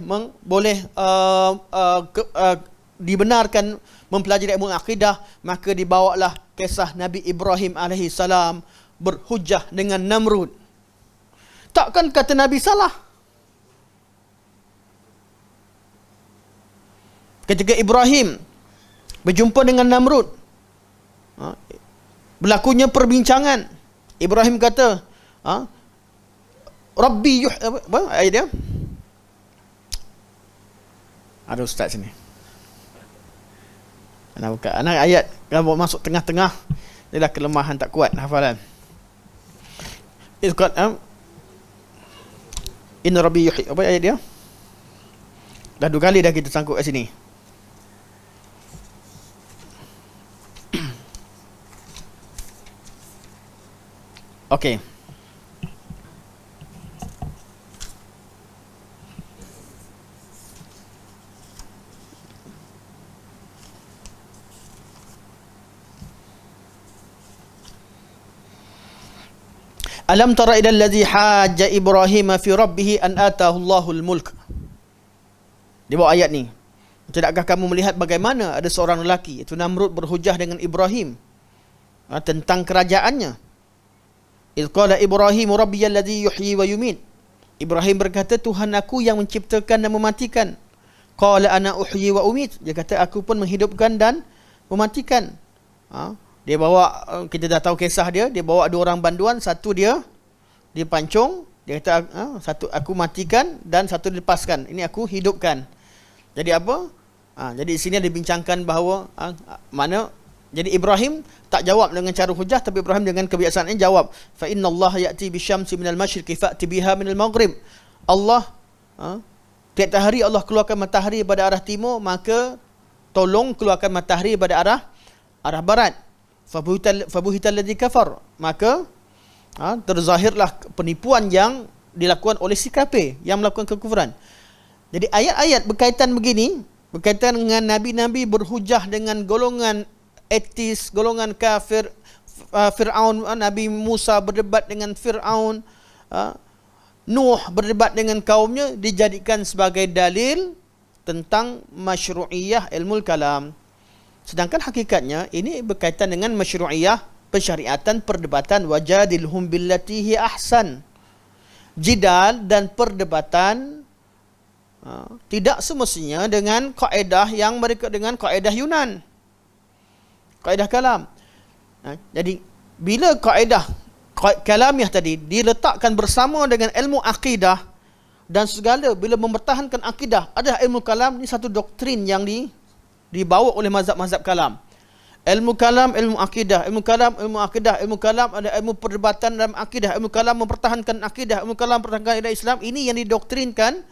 dibenarkan mempelajari ilmu akidah? Maka dibawalah kisah Nabi Ibrahim alaihi salam berhujah dengan Namrud. Takkan kata Nabi salah? Ketika Ibrahim berjumpa dengan Namrud, berlakunya perbincangan. Ibrahim kata, Rabbi apa ayat dia? Ada ustaz sini. Anak ayat kalau masuk tengah-tengah, ialah kelemahan tak kuat hafalan. Izqat Inna Rabbi yuhyi. Apa ayat dia? Dah 2 kali dah kita sangkut kat sini. Okey. Alam tara ila allazi hajja Ibrahim fi rabbih an atahu Allahul mulk. Di bawah ayat ni, tidakkah kamu melihat bagaimana ada seorang lelaki, itu Namrud, berhujah dengan Ibrahim tentang kerajaannya. Idh qala Ibrahim rabbiyal ladzi yuhyi wa yumit. Ibrahim berkata, Tuhan aku yang menciptakan dan mematikan. Qala ana uhyi wa umit. Dia kata, aku pun menghidupkan dan mematikan. Dia bawa, kita dah tahu kisah dia bawa 2 orang banduan, satu dia pancung, dia kata satu aku matikan dan satu dilepaskan, ini aku hidupkan. Jadi apa? Jadi di sini ada dibincangkan bahawa jadi Ibrahim tak jawab dengan cara hujah, tapi Ibrahim dengan kebiasaannya jawab, fa innallaha ya'ti bisyamsi minal masyriqi fa'ti biha minal maghrib. Allah tiap hari Allah keluarkan matahari pada arah timur, maka tolong keluarkan matahari pada arah barat. Fabuhital ladzi kafar, maka terzahirlah penipuan yang dilakukan oleh si kafir yang melakukan kekufuran. Jadi ayat-ayat berkaitan begini, berkaitan dengan nabi-nabi berhujah dengan golongan etis, golongan kafir, Fir'aun, Nabi Musa berdebat dengan Fir'aun, Nuh berdebat dengan kaumnya, dijadikan sebagai dalil tentang masyru'iyah ilmu kalam. Sedangkan hakikatnya ini berkaitan dengan masyru'iyah pensyariatan perdebatan, wajadilhum billati hi ahsan. Jidal dan perdebatan tidak semestinya dengan kaedah yang mereka dengan kaedah Yunan, kaedah kalam. Jadi bila kaedah kalamiah tadi diletakkan bersama dengan ilmu akidah dan segala, bila mempertahankan akidah adalah ilmu kalam, ini satu doktrin yang dibawa oleh mazhab-mazhab kalam. Ilmu kalam, ilmu akidah, ilmu kalam, ilmu akidah, ilmu kalam ada ilmu perdebatan dalam akidah, ilmu kalam mempertahankan akidah, ilmu kalam mempertahankan akidah Islam. Ini yang didoktrinkan,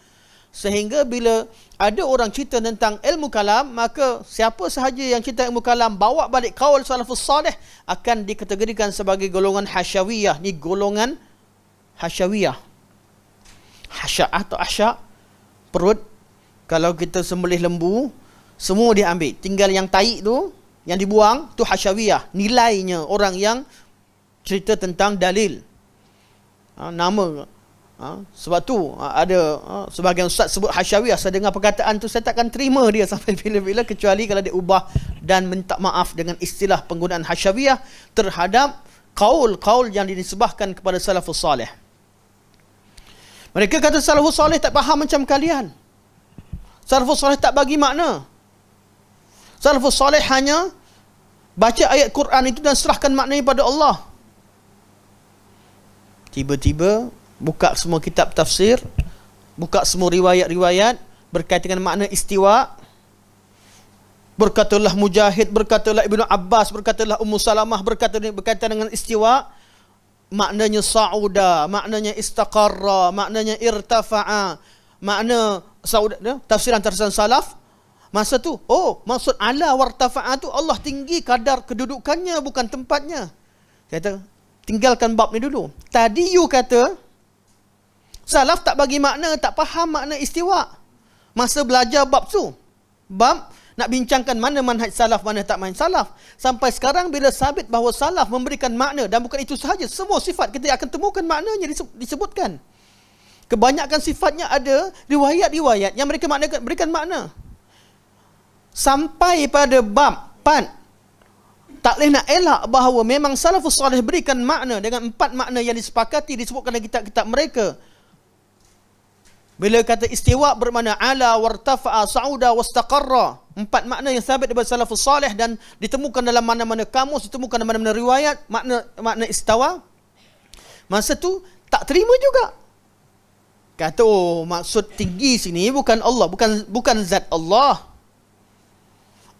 sehingga bila ada orang cerita tentang ilmu kalam, maka siapa sahaja yang cerita ilmu kalam bawa balik qaul salafus salih akan dikategorikan sebagai golongan hasyawiyah. Ni golongan hasyawiyah. Hasya atau asya, perut kalau kita sembelih lembu, semua dia ambil, tinggal yang tahi tu yang dibuang, tu hasyawiyah. Nilainya orang yang cerita tentang dalil. Nama sebab tu ada sebahagian ustaz sebut hasyawiyah. Saya dengar perkataan tu saya takkan terima dia sampai bila-bila, kecuali kalau dia ubah dan minta maaf dengan istilah penggunaan hasyawiyah terhadap kaul-kaul yang dinisbahkan kepada salafus salih. Mereka kata salafus salih tak faham macam kalian. Salafus salih tak bagi makna. Salafus salih hanya baca ayat Quran itu dan serahkan maknanya pada Allah. Tiba-tiba buka semua kitab tafsir, buka semua riwayat-riwayat berkaitan dengan makna istiwa. Berkatalah Mujahid, berkatalah Ibnu Abbas, berkatalah Ummu Salamah berkaitan dengan istiwa, maknanya sa'uda, maknanya istaqarra, maknanya irtafa'a, makna sa'uda, tafsiran salaf. Masa tu, maksud ala wartafa'a tu Allah tinggi kadar kedudukannya, bukan tempatnya. Kata, tinggalkan bab ni dulu. Tadi you kata salaf tak bagi makna, tak faham makna istiwa. Masa belajar bab tu, bab nak bincangkan mana manhaj salaf, mana tak manhaj salaf. Sampai sekarang bila sabit bahawa salaf memberikan makna, dan bukan itu sahaja, semua sifat kita akan temukan maknanya disebutkan. Kebanyakan sifatnya ada riwayat-riwayat yang mereka berikan makna. Sampai pada bab 4, tak boleh nak elak bahawa memang salafus salih berikan makna dengan 4 makna yang disepakati disebutkan dalam kitab-kitab mereka. Bila kata istiwa bermakna ala wartafa'a sa'uda wastaqarra, 4 makna yang sabit daripada salafus salih dan ditemukan dalam mana-mana kamus, ditemukan dalam mana-mana riwayat, makna istawa. Masa tu tak terima juga. Kata, maksud tinggi sini bukan Allah, bukan zat Allah.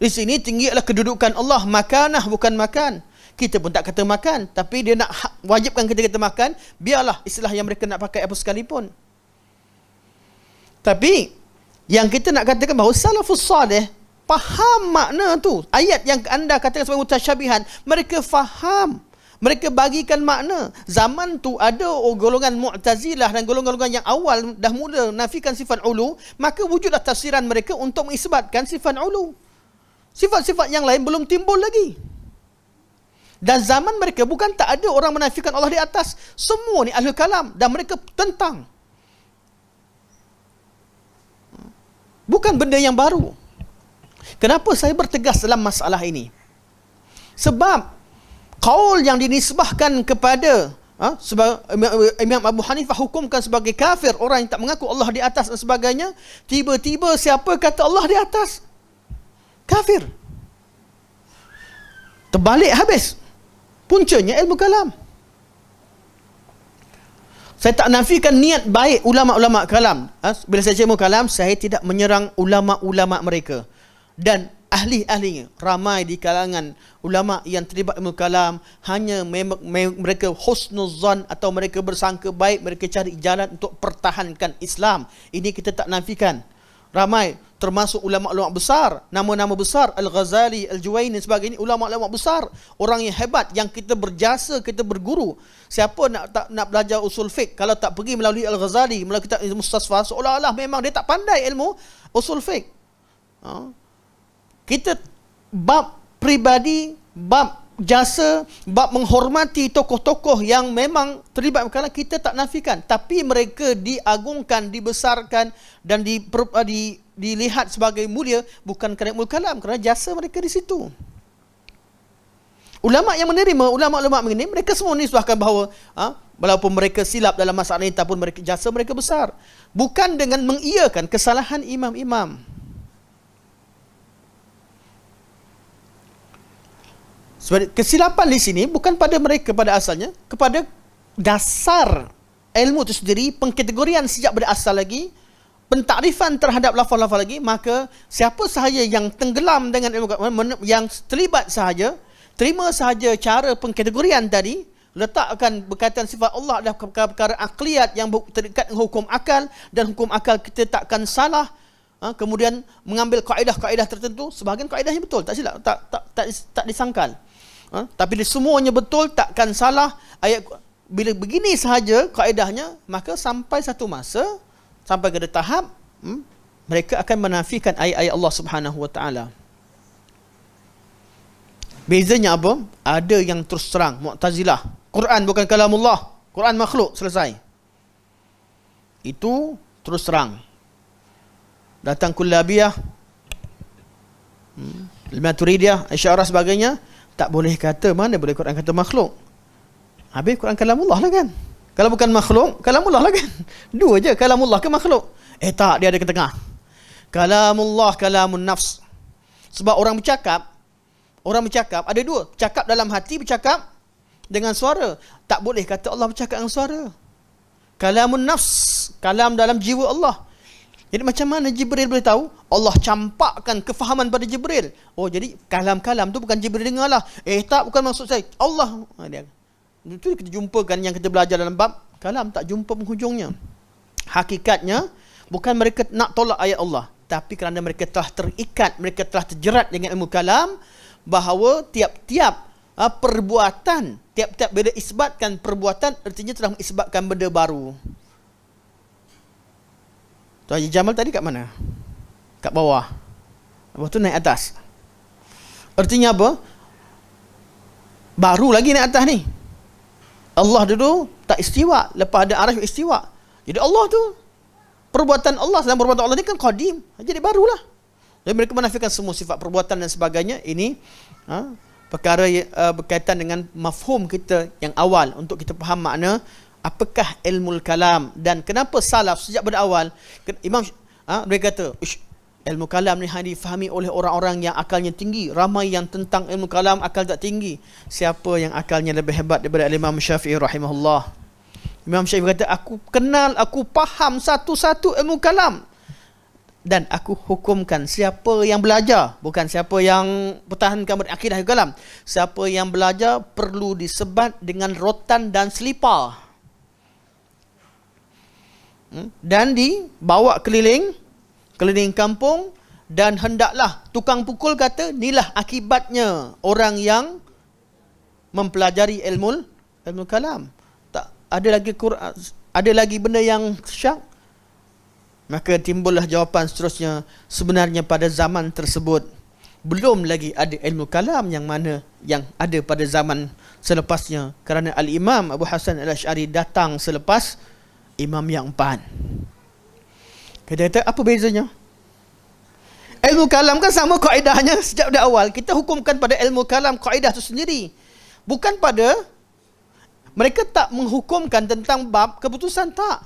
Di sini tinggi adalah kedudukan Allah, makanah bukan makan. Kita pun tak kata makan, tapi dia nak wajibkan kita kata makan, biarlah istilah yang mereka nak pakai apa sekalipun. Tapi yang kita nak katakan bahawa salafus salih faham makna tu. Ayat yang anda katakan sebagai mutasyabihan, mereka faham. Mereka bagikan makna. Zaman tu ada golongan Mu'tazilah dan golongan-golongan yang awal dah mula nafikan sifat ulu, maka wujudlah tafsiran mereka untuk mengisbatkan sifat ulu. Sifat-sifat yang lain belum timbul lagi. Dan zaman mereka bukan tak ada orang menafikan Allah di atas. Semua ni ahli kalam dan mereka tentang. Bukan benda yang baru. Kenapa saya bertegas dalam masalah ini? Sebab qaul yang dinisbahkan kepada Imam Abu Hanifah hukumkan sebagai kafir orang yang tak mengaku Allah di atas dan sebagainya, tiba-tiba siapa kata Allah di atas? Kafir. Terbalik habis. Puncanya ilmu kalam. Saya tak nafikan niat baik ulama-ulama kalam. Bila saya ilmu kalam, saya tidak menyerang ulama-ulama mereka dan ahli-ahlinya. Ramai di kalangan ulama yang terlibat ilmu kalam hanya mereka husnuzan atau mereka bersangka baik, mereka cari jalan untuk pertahankan Islam. Ini kita tak nafikan. Ramai termasuk ulama-ulama besar, nama-nama besar, Al-Ghazali, Al-Juwaini dan sebagainya, ulama-ulama besar, orang yang hebat yang kita berjasa, kita berguru. Siapa nak belajar usul fiqh kalau tak pergi melalui Al-Ghazali, melalui kitab Mustasfa, seolah-olah memang dia tak pandai ilmu usul fiqh. Kita bab pribadi, bab jasa, bab menghormati tokoh-tokoh yang memang terlibat kerana kita tak nafikan, tapi mereka diagungkan, dibesarkan dan dilihat sebagai mulia bukan kerana ilmu kalam, kerana jasa mereka di situ. Ulama yang menerima, ulama-ulama ini, mereka semua nisbahkan bahawa walaupun mereka silap dalam masalah ini, tapi mereka jasa mereka besar, bukan dengan mengiyakan kesalahan imam-imam. Sebab kesilapan di sini bukan pada mereka pada asalnya, kepada dasar ilmu itu sendiri, pengkategorian sejak berasal lagi, pentakrifan terhadap lafaz-lafaz lagi. Maka siapa sahaja yang tenggelam dengan ilmu, yang terlibat sahaja, terima sahaja cara pengkategorian tadi, letakkan berkaitan sifat Allah adalah perkara akliyat yang terikat dengan hukum akal, dan hukum akal kita takkan salah. Kemudian mengambil kaedah-kaedah tertentu, sebahagian kaedahnya betul, tak silap, tak disangkal. Tapi semuanya betul, takkan salah. Ayat bila begini sahaja kaedahnya, maka sampai satu masa, sampai ke tahap mereka akan menafikan ayat-ayat Allah Subhanahu Wa Taala. Bezanya apa? Ada yang terus terang Mu'tazilah, Quran bukan kalamullah, Quran makhluk, selesai. Itu terus terang. Datang Kullabiyah, Al-Maturidiyah, Asy'ariyah sebagainya, tak boleh kata, mana boleh Quran kata makhluk. Habis Quran kalamullah lah kan. Kalau bukan makhluk, kalamullah lah kan. Dua je, kalamullah ke makhluk. Tak, dia ada ke tengah. Kalamullah, kalamun nafs. Sebab orang bercakap ada dua. Bercakap dalam hati, bercakap dengan suara. Tak boleh kata Allah bercakap dengan suara. Kalamun nafs, kalam dalam jiwa Allah. Jadi macam mana Jibril boleh tahu? Allah campakkan kefahaman pada Jibril. Oh, jadi kalam-kalam tu bukan Jibril dengar lah. Tak, bukan maksud saya. Allah. Itu kita jumpakan yang kita belajar dalam bab kalam, tak jumpa penghujungnya. Hakikatnya, bukan mereka nak tolak ayat Allah, tapi kerana mereka telah terikat, mereka telah terjerat dengan ilmu kalam, bahawa tiap-tiap perbuatan, tiap-tiap bila isbatkan perbuatan, artinya telah mengisbatkan benda baru. Haji Jamal tadi kat mana? Kat bawah. Lepas tu naik atas. Artinya apa? Baru lagi naik atas ni. Allah dulu tak istiwa, lepas ada arasy istiwa. Jadi Allah tu, perbuatan Allah dan perbuatan Allah ni kan qadim. Jadi barulah. Jadi mereka menafikan semua sifat perbuatan dan sebagainya. Ini perkara berkaitan dengan mafhum kita yang awal untuk kita faham makna apakah ilmu kalam dan kenapa salaf sejak berawal. Imam mereka kata ilmu kalam ni hanya difahami oleh orang-orang yang akalnya tinggi. Ramai yang tentang ilmu kalam akal tak tinggi. Siapa yang akalnya lebih hebat daripada Imam Syafi'i rahimahullah? Imam Syafi'i berkata, aku kenal, aku faham satu-satu ilmu kalam dan aku hukumkan siapa yang belajar, bukan siapa yang pertahankan akidah kalam. Siapa yang belajar perlu disebat dengan rotan dan selipar, dan dibawa keliling kampung, dan hendaklah tukang pukul kata, inilah akibatnya orang yang mempelajari ilmu kalam. Tak ada lagi Quran, ada lagi benda yang syak. Maka timbullah jawapan seterusnya, sebenarnya pada zaman tersebut belum lagi ada ilmu kalam yang mana yang ada pada zaman selepasnya, kerana Al-Imam Abu Hasan Al-Asy'ari datang selepas imam yang empat. Kita kata, apa bezanya? Ilmu kalam kan sama kaedahnya sejak dari awal. Kita hukumkan pada ilmu kalam kaedah itu sendiri. Bukan pada, mereka tak menghukumkan tentang bab keputusan, tak.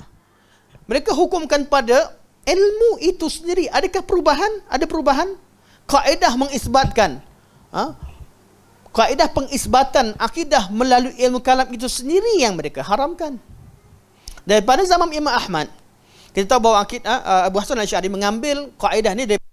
Mereka hukumkan pada ilmu itu sendiri. Adakah perubahan? Ada perubahan? Kaedah mengisbatkan kaedah pengisbatan akidah melalui ilmu kalam itu sendiri yang mereka haramkan. Daripada zaman Imam Ahmad, kita tahu bahawa Abu Hasan Al-Asy'ari mengambil kaedah ni dari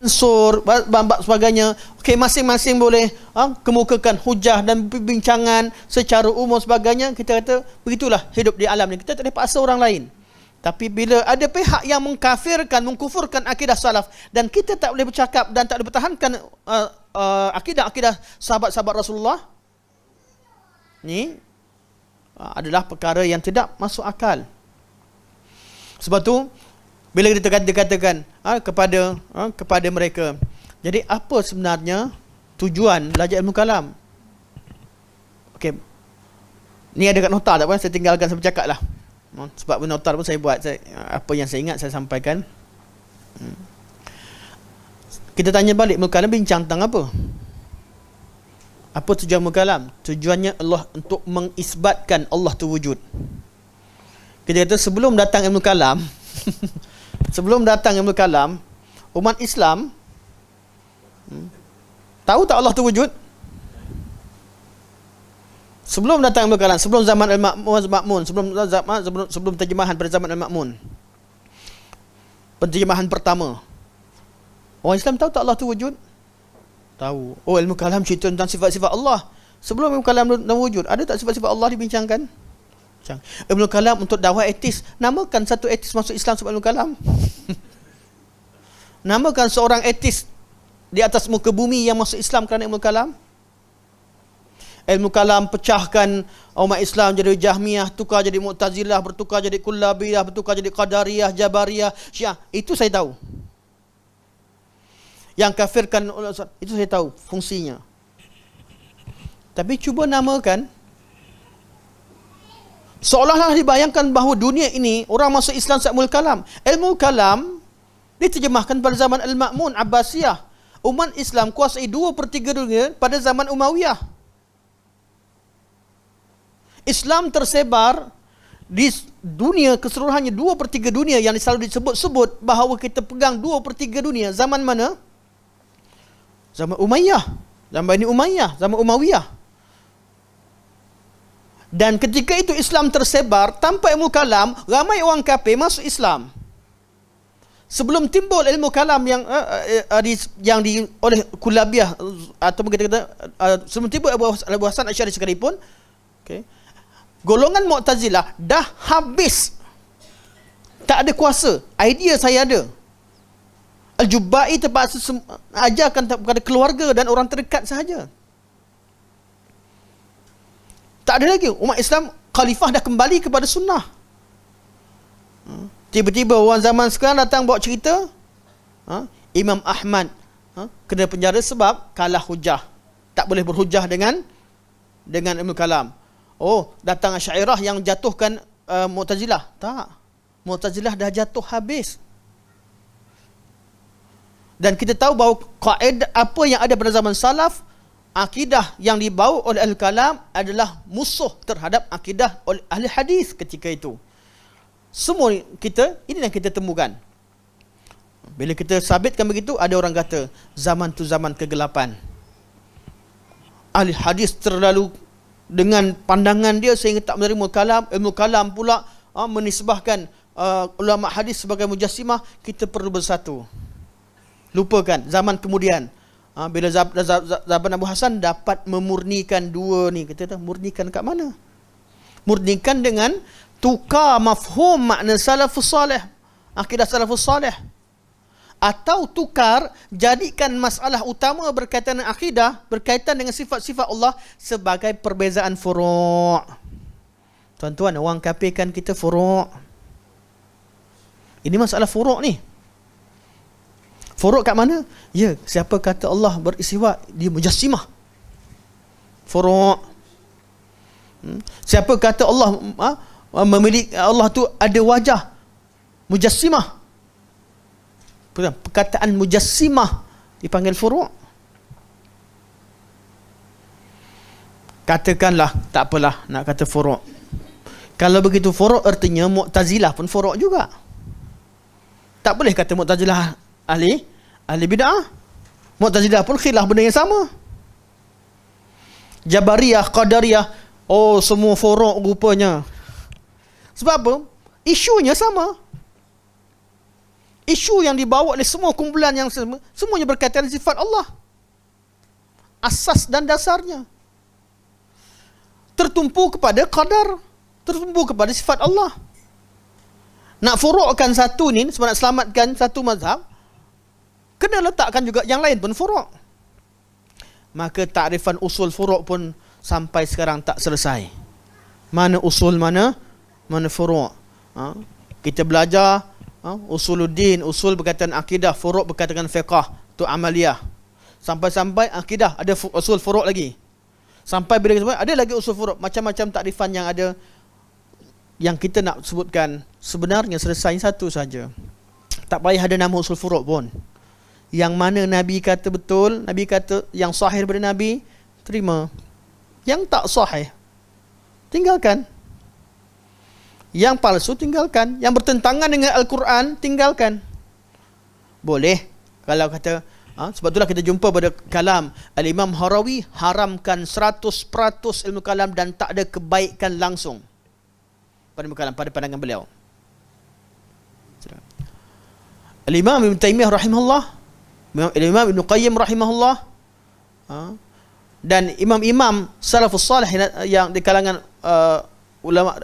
unsur sebagainya. Okey, masing-masing boleh kemukakan hujah dan perbincangan secara umum sebagainya. Kita kata begitulah hidup di alam ni. Kita tak boleh paksa orang lain. Tapi bila ada pihak yang mengkafirkan, mengkufurkan akidah salaf, dan kita tak boleh bercakap dan tak boleh pertahankan akidah-akidah sahabat-sahabat Rasulullah, ni adalah perkara yang tidak masuk akal. Sebab tu bila kita katakan kepada mereka, jadi apa sebenarnya tujuan belajar ilmu kalam? Okey, ni ada kat nota tak apa, saya tinggalkan, saya bercakap lah. Sebab nota pun saya buat, apa yang saya ingat saya sampaikan. Kita tanya balik, ilmu kalam bincang tentang apa? Apa tujuan ilmu kalam? Tujuannya Allah untuk mengisbatkan Allah tu wujud. Kita kata sebelum datang ilmu kalam sebelum datang ilmu kalam, umat Islam tahu tak Allah tu wujud? Sebelum datang ilmu kalam, sebelum zaman Al-Ma'mun, sebelum terjemahan pada zaman Al-Ma'mun, penterjemahan pertama, orang Islam tahu tak Allah tu wujud? Tahu. Oh, ilmu kalam cerita tentang sifat-sifat Allah. Sebelum ilmu kalam wujud, ada tak sifat-sifat Allah dibincangkan? Ilmu kalam untuk dakwah etis. Namakan satu etis masuk Islam sebab ilmu kalam. Namakan seorang etis di atas muka bumi yang masuk Islam kerana ilmu kalam. Ilmu kalam pecahkan umat Islam jadi Jahmiyah, tukar jadi Mu'tazilah, bertukar jadi Kullabiyah, bertukar jadi Qadariyah, Jabariyah, Syiah. Itu saya tahu. Yang kafirkan, itu saya tahu fungsinya. Tapi cuba namakan, seolah-olah dibayangkan bahawa dunia ini orang masuk Islam sebab ilmu kalam. Ilmu kalam diterjemahkan pada zaman Al-Ma'mun Abbasiyah. Umat Islam kuasai 2/3 dunia pada zaman Umayyah. Islam tersebar di dunia keseluruhannya, 2/3 dunia yang selalu disebut-sebut bahawa kita pegang 2/3 dunia. Zaman mana? Zaman Umayyah, zaman Bani Umayyah, zaman Umayyah. Dan ketika itu Islam tersebar tanpa ilmu kalam, ramai orang kafir masuk Islam. Sebelum timbul ilmu kalam yang oleh Kullabiyah, atau kita kata sebelum timbul Abu Hasan Al-Asy'ari sekalipun, okay, golongan Mu'tazilah dah habis, tak ada kuasa. Idea saya ada. Al-Jubba'i terpaksa ajarkan kepada keluarga dan orang terdekat sahaja. Tak ada lagi. Umat Islam, khalifah dah kembali kepada sunnah. Tiba-tiba orang zaman sekarang datang bawa cerita, Imam Ahmad kena penjara sebab kalah hujah, tak boleh berhujah dengan ilmu kalam. Oh, datang Asy'ariyah yang jatuhkan Mu'tazilah. Tak, Mu'tazilah dah jatuh habis. Dan kita tahu bahawa kaedah apa yang ada pada zaman salaf, akidah yang dibawa oleh Al-Kalam adalah musuh terhadap akidah oleh ahli hadis ketika itu. Semua kita, ini yang kita temukan. Bila kita sabitkan begitu, ada orang kata zaman tu zaman kegelapan. Ahli hadis terlalu dengan pandangan dia sehingga tak menerima kalam. Ilmu kalam pula menisbahkan ulama hadis sebagai mujassimah. Kita perlu bersatu. Lupakan zaman kemudian. Bila zaman Abu Hasan dapat memurnikan dua ni, kita tahu murnikan kat mana? Murnikan dengan tukar mafhum makna salafus salih, akidah salafus salih. atau tukar, jadikan masalah utama berkaitan dengan akidah, berkaitan dengan sifat-sifat Allah sebagai perbezaan furu'. Tuan-tuan, orang kafirkan kita furu'. Ini masalah furu' ni. Furu' kat mana? Ya, siapa kata Allah beristiwa, dia mujassimah. Furu'. Siapa kata Allah memiliki, Allah tu ada wajah, mujassimah. Perkataan mujassimah dipanggil furu'. Katakanlah, tak apalah nak kata furu'. Kalau begitu furu' artinya Mu'tazilah pun furu' juga. Tak boleh kata Mu'tazilah ahli bid'ah. Mu'tazilah pun khilaf benda yang sama. Jabariyah, Qadariyah, oh semua furu' rupanya. Sebab apa? Isunya sama. Isu yang dibawa oleh semua kumpulan yang semuanya berkaitan dengan sifat Allah. Asas dan dasarnya tertumpu kepada qadar, tertumpu kepada sifat Allah. Nak furu'kan satu ni, sebab nak selamatkan satu mazhab, kena letakkan juga yang lain pun furu'. Maka takrifan usul furu' pun sampai sekarang tak selesai. Mana usul, mana furu'. Kita belajar usuluddin, usul berkaitan akidah, furu' berkaitan dengan fiqh, tu amaliyah. Sampai-sampai akidah ada usul furu' lagi. Sampai bila kita ada lagi usul furu', macam-macam takrifan yang ada, yang kita nak sebutkan sebenarnya selesai satu saja. Tak payah ada nama usul furu' pun. Yang mana Nabi kata betul, Nabi kata yang sahih daripada Nabi, terima. Yang tak sahih, tinggalkan. Yang palsu, tinggalkan. Yang bertentangan dengan Al-Quran, tinggalkan. Boleh. Kalau kata, sebab itulah kita jumpa pada kalam Al-Imam Harawi haramkan 100% ilmu kalam dan tak ada kebaikan langsung pada ilmu kalam, pada pandangan beliau. Al-Imam Ibn Taymiyah rahimahullah, Al-Imam Ibn Qayyim rahimahullah, dan imam-imam salafus salih yang di kalangan ulama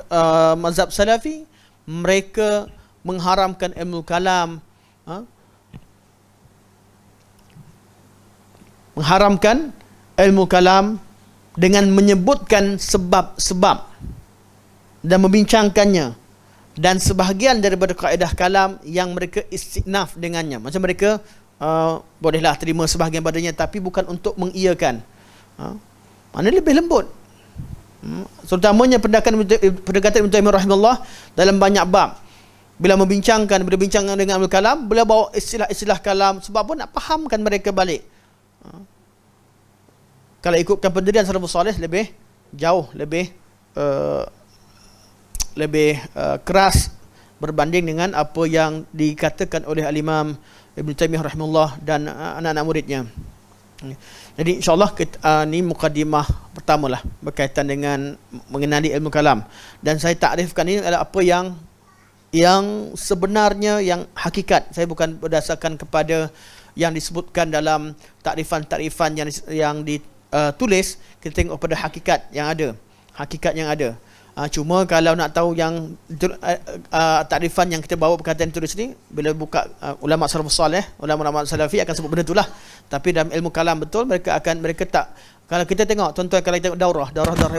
mazhab salafi, mereka mengharamkan ilmu kalam, mengharamkan ilmu kalam dengan menyebutkan sebab-sebab dan membincangkannya, dan sebahagian daripada kaedah kalam yang mereka istinaf dengannya. Macam mereka bolehlah terima sebahagian padanya, tapi bukan untuk mengiyakan. Mana lebih lembut. Terutamanya pendekatan Ibn Taymiyah rahimahullah dalam banyak bab. Bila membincangkan, bila bincangkan dengan al-kalam, beliau bawa istilah-istilah kalam, sebab apa? Nak fahamkan mereka balik. Kalau ikutkan pendirian salafus salih, lebih jauh, lebih keras berbanding dengan apa yang dikatakan oleh Al-Imam Ibn Taymiyah rahimahullah dan anak-anak muridnya. Jadi insyaAllah ni mukadimah pertamalah berkaitan dengan mengenali ilmu kalam. Dan saya takrifkan ini adalah apa yang sebenarnya, yang hakikat. Saya bukan berdasarkan kepada yang disebutkan dalam takrifan-takrifan yang ditulis. Kita tengok pada hakikat yang ada. Hakikat yang ada. Cuma kalau nak tahu yang takrifan yang kita bawa berkaitan tulis ni, bila buka ulama salafus salih, ulama-ulama salafi akan sebut benda itulah. Tapi dalam ilmu kalam betul, mereka tak, kalau kita tengok tuan-tuan, kalau kita tengok daurah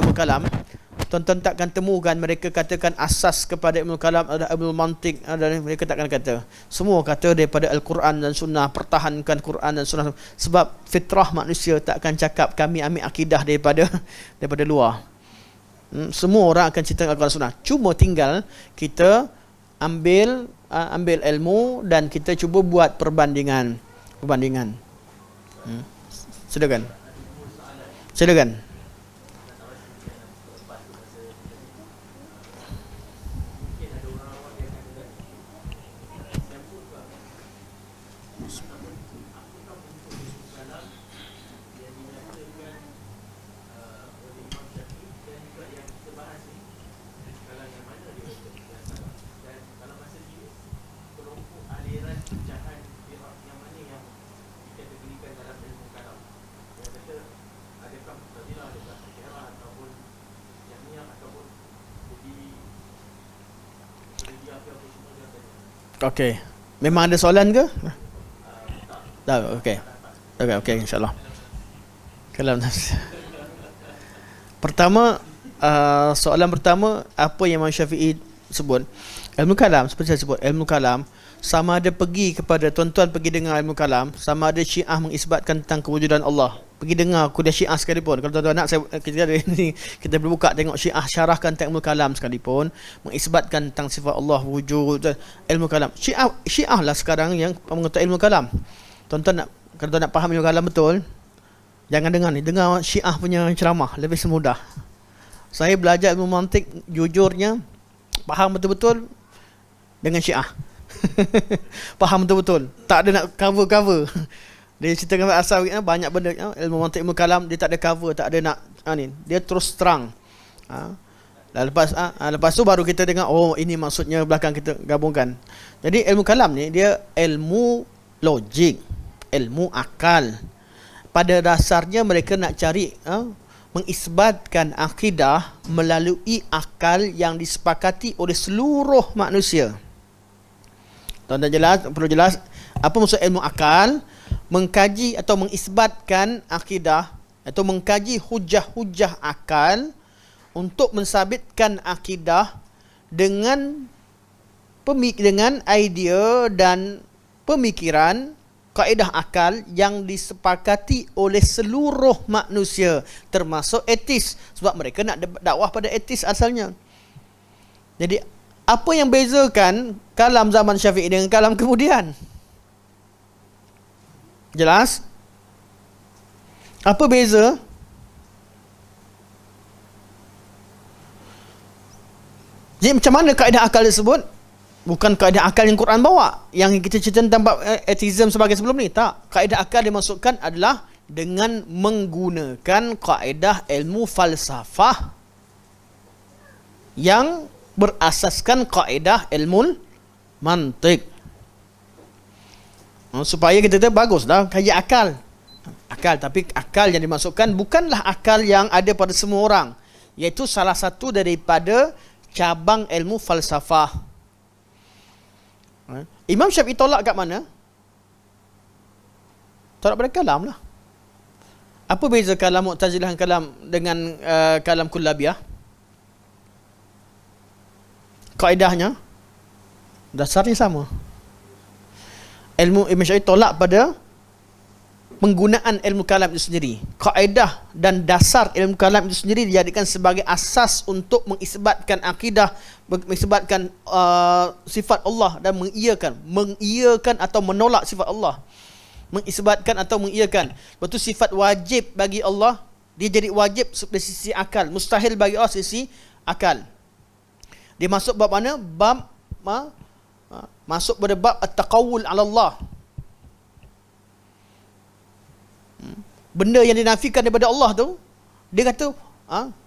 ilmu kalam, tuan-tuan takkan temukan mereka katakan asas kepada ilmu kalam ada ilmu mantik, mereka takkan kata. Semua kata daripada Al-Quran dan Sunnah, pertahankan Quran dan Sunnah. Sebab fitrah manusia takkan cakap kami ambil akidah daripada luar. Semua orang akan cerita Al-Quran Sunnah. Cuma tinggal kita ambil ilmu dan kita cuba buat perbandingan. Silakan. Okey. Memang ada soalan ke? Dah, okey. Okey, insya-Allah. Kalam nafs. Pertama, soalan pertama, apa yang Imam Syafi'i sebut? Ilmu kalam, seperti saya sebut, ilmu kalam sama ada pergi kepada tuan-tuan pergi dengar ilmu kalam, sama ada Syiah mengisbatkan tentang kewujudan Allah. Pergi dengar kuliah Syiah sekalipun. Kalau tuan-tuan nak, kita ada ni, kita boleh buka tengok Syiah syarahkan tentang ilmu kalam sekalipun, mengisbatkan tentang sifat Allah wujud, ilmu kalam. Syiah lah sekarang yang mengetahui ilmu kalam. Tuan-tuan nak, kalau tuan nak faham ilmu kalam betul, jangan dengar ni, dengar Syiah punya ceramah, lebih semudah. Saya belajar ilmu mantik, jujurnya faham betul-betul dengan Syiah. Faham betul-betul, tak ada nak cover. Dia ceritakan asal banyak benda, ilmu mantik, ilmu kalam, dia tak ada cover, tak ada nak ni, dia terus terang. Lepas tu baru kita dengar, oh ini maksudnya belakang kita gabungkan. Jadi ilmu kalam ni dia ilmu logik, ilmu akal. Pada dasarnya mereka nak cari mengisbatkan akidah melalui akal yang disepakati oleh seluruh manusia. Tuan-tuan perlu jelas apa maksud ilmu akal? Mengkaji atau mengisbatkan akidah atau mengkaji hujah-hujah akal untuk mensabitkan akidah dengan idea dan pemikiran kaedah akal yang disepakati oleh seluruh manusia, termasuk etis, sebab mereka nak dakwah pada etis asalnya. Jadi apa yang bezakan kalam zaman Syafi'i dengan kalam kemudian? Jelas? Apa beza? Jadi macam mana kaedah akal disebut? Bukan kaedah akal yang Quran bawa, yang kita cerita tentang atheism sebagai sebelum ni. Tak. Kaedah akal dimaksudkan adalah dengan menggunakan kaedah ilmu falsafah yang berasaskan kaedah ilmu mantik. Supaya kita tu bagus dah kaji akal. Tapi akal yang dimaksudkan bukanlah akal yang ada pada semua orang, iaitu salah satu daripada cabang ilmu falsafah. Imam Syafi'i tolak kat mana? Tolak pada kalam lah. Apa beza kalam Mu'tazilah dengan kalam Kullabiyah? Kaedahnya dasarnya sama. Ilmu Imam Syafi'i tolak pada penggunaan ilmu kalam itu sendiri. Kaedah dan dasar ilmu kalam itu sendiri dijadikan sebagai asas untuk mengisbatkan akidah, mengisbatkan sifat Allah dan mengiyakan atau menolak sifat Allah. Mengisbatkan atau mengiyakan. Lepas tu sifat wajib bagi Allah, dia jadi wajib dari sisi akal, mustahil bagi Allah sisi akal. Dia masuk bab mana? Masuk pada bab at-taqawul 'ala Allah. Benda yang dinafikan daripada Allah tu, dia kata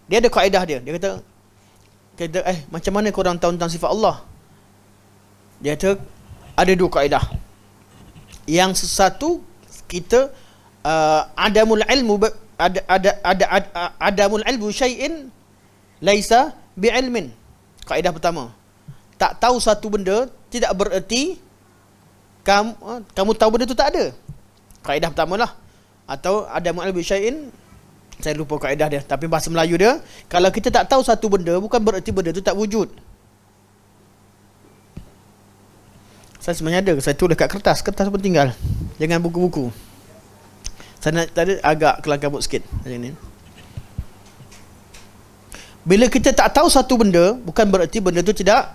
dia ada kaedah dia. Dia kata macam mana korang tahu tentang sifat Allah? Dia kata ada dua kaedah. Yang satu, kita adamul ilmu adamul ilmu syai'in laisa bi'ilmin. Kaedah pertama, tak tahu satu benda tidak bererti kamu tahu benda tu tak ada. Kaedah pertama lah. Atau adamul ilmu syai'in, saya lupa kaedah dia, tapi bahasa Melayu dia, kalau kita tak tahu satu benda bukan bererti benda tu tak wujud. Saya sebenarnya saya tulis kat kertas pun tinggal, jangan buku-buku. Saya nak tadi agak kelang kabut sikit macam ni. Bila kita tak tahu satu benda bukan bererti benda tu tidak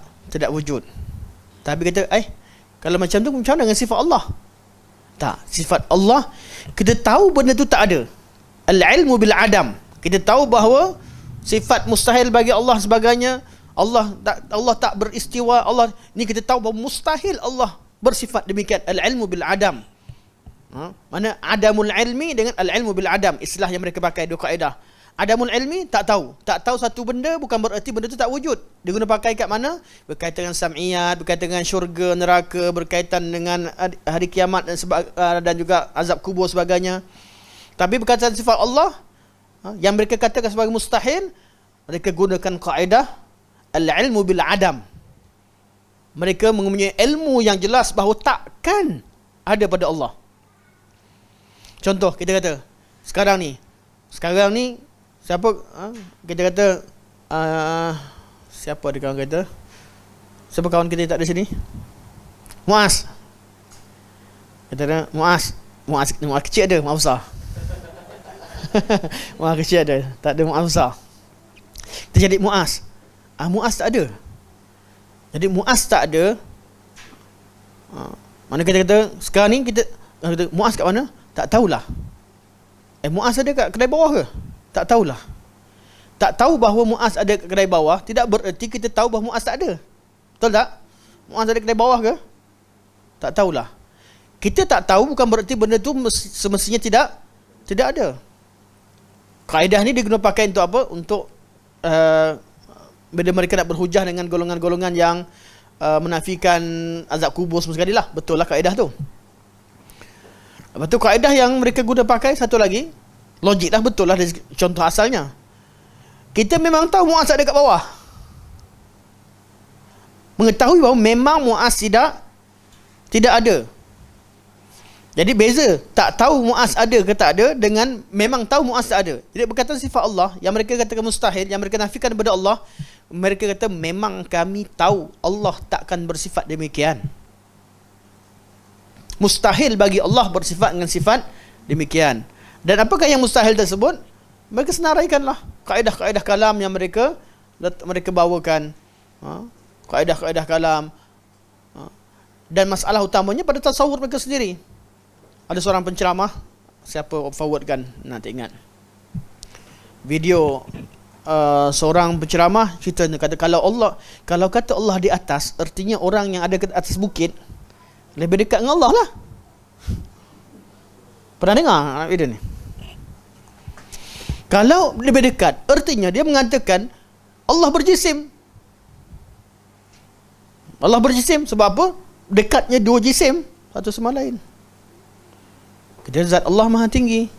wujud. Tapi kata kalau macam tu macam mana dengan sifat Allah? Tak, sifat Allah kita tahu benda tu tak ada. Al-ilmu bil adam. Kita tahu bahawa sifat mustahil bagi Allah sebagainya. Allah tak beristiwa. Allah ni kita tahu bahawa mustahil Allah bersifat demikian. Al-ilmu bil adam. Mana adamul ilmi dengan al-ilmu bil adam, istilah yang mereka pakai, dua kaedah. Adamul ilmi, tak tahu satu benda bukan bererti benda tu tak wujud. Dia guna pakai kat mana? Berkaitan dengan sam'iyat, berkaitan dengan syurga, neraka, berkaitan dengan hari kiamat dan juga azab kubur sebagainya. Tapi berkaitan sifat Allah yang mereka katakan sebagai mustahil, mereka gunakan kaedah al-ilmu bil adam. Mereka mempunyai ilmu yang jelas bahawa takkan ada pada Allah. Contoh kita kata sekarang ni siapa kita kata siapa ada kawan kita, siapa kawan kita yang tak ada sini? Muaz. Kita kata Muaz kecil ada, Muaz besar. Muaz kecil ada, tak ada Muaz besar. Kita jadi Muaz. Muaz tak ada. Jadi Muaz tak ada. Mana kita kata sekarang ni kita kata Muaz kat mana? Tak tahulah. Muaz ada kat kedai bawah ke? Tak tahulah. Tak tahu bahawa Muaz ada kat kedai bawah tidak bererti kita tahu bahawa Muaz tak ada. Betul tak? Muaz ada kedai bawah ke? Tak tahulah. Kita tak tahu bukan bererti benda tu semestinya tidak ada. Kaedah ni diguna pakai untuk apa? Untuk bila mereka nak berhujah dengan golongan-golongan yang menafikan azab kubur semua sekali lah. Betul lah kaedah tu. Lepas tu kaedah yang mereka guna pakai satu lagi, logik lah, betul lah dari contoh asalnya. Kita memang tahu Muaz ada kat bawah. Mengetahui bahawa memang Muaz tidak ada. Jadi beza tak tahu Muaz ada ke tak ada dengan memang tahu Muaz tak ada. Jadi berkaitan sifat Allah yang mereka katakan mustahil, yang mereka nafikan kepada Allah, mereka kata memang kami tahu Allah takkan bersifat demikian. Mustahil bagi Allah bersifat dengan sifat demikian. Dan apakah yang mustahil tersebut? Mereka senaraikanlah kaedah-kaedah kalam yang mereka bawakan. Kaedah-kaedah kalam. Dan masalah utamanya pada tasawur mereka sendiri. Ada seorang penceramah, siapa forwardkan, nanti ingat. Video seorang penceramah cerita, kata kalau kata Allah di atas, artinya orang yang ada ke atas bukit lebih dekat dengan Allah lah. Pernah dengar video ni? Kalau lebih dekat, artinya dia mengatakan Allah berjisim. Allah berjisim sebab apa? Dekatnya dua jisim satu sama lain. Kemudian zat Allah maha tinggi.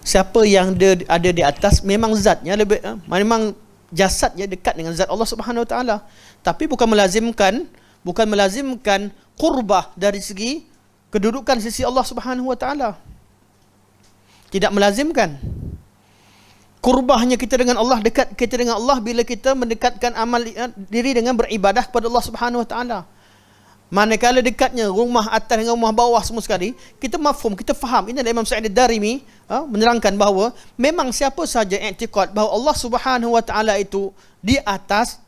Siapa yang ada di atas memang zatnya lebih, memang jasadnya dekat dengan zat Allah Subhanahu Wa Taala. Tapi bukan melazimkan qurbah dari segi kedudukan sisi Allah Subhanahu Wa Taala. Tidak melazimkan. Qurbahnya kita dengan Allah, dekat kita dengan Allah bila kita mendekatkan amal diri dengan beribadah kepada Allah Subhanahu Wa Taala. Manakala dekatnya rumah atas dengan rumah bawah semua sekali, kita mafhum, kita faham. Ini adalah Imam Sa'id Ad-Darimi menerangkan bahawa memang siapa saja i'tiqad bahawa Allah Subhanahu Wa Taala itu di atas,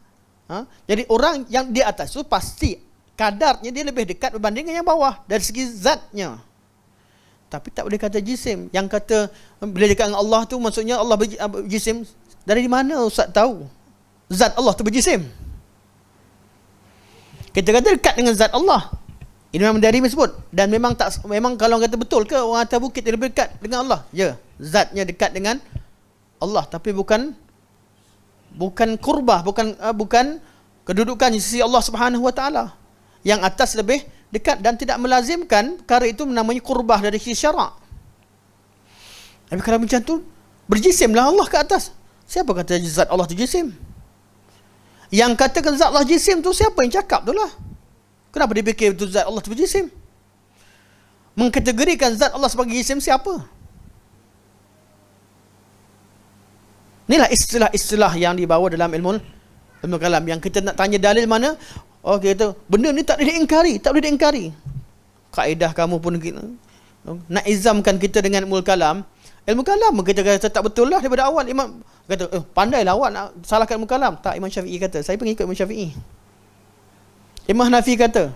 jadi orang yang di atas itu pasti kadarnya dia lebih dekat berbanding dengan yang bawah dari segi zatnya. Tapi tak boleh kata jisim. Yang kata bila dekat dengan Allah tu maksudnya Allah berjisim. Dari mana Ustaz tahu zat Allah tu berjisim? Kita kata dekat dengan zat Allah. Ini memang dari sebut. Dan memang kalau kata betul ke orang atas bukit dia lebih dekat dengan Allah? Ya, zatnya dekat dengan Allah, tapi bukan kurbah, bukan kedudukan di sisi Allah Subhanahu Wa Taala. Yang atas lebih dekat dan tidak melazimkan perkara itu namanya kurbah dari sisi syarak. Tapi kalau macam tu, berjisimlah Allah ke atas. Siapa kata zat Allah tu jisim? Yang katakan zat Allah jisim tu siapa yang cakap tu lah? Kenapa dia fikir tu zat Allah tu berjisim? Mengkategorikan zat Allah sebagai jisim siapa? Inilah istilah-istilah yang dibawa dalam ilmu kalam. Yang kita nak tanya dalil mana? Oh, kita benda ni tak boleh diingkari. Kaedah kamu pun nak izamkan kita dengan ilmu kalam. Ilmu kalam kita kata tak betul lah daripada awal. Imam kata, pandailah awak nak salahkan ilmu kalam. Tak, Imam Syafi'i kata, saya pengikut Imam Syafi'i. Imam Hanafi kata,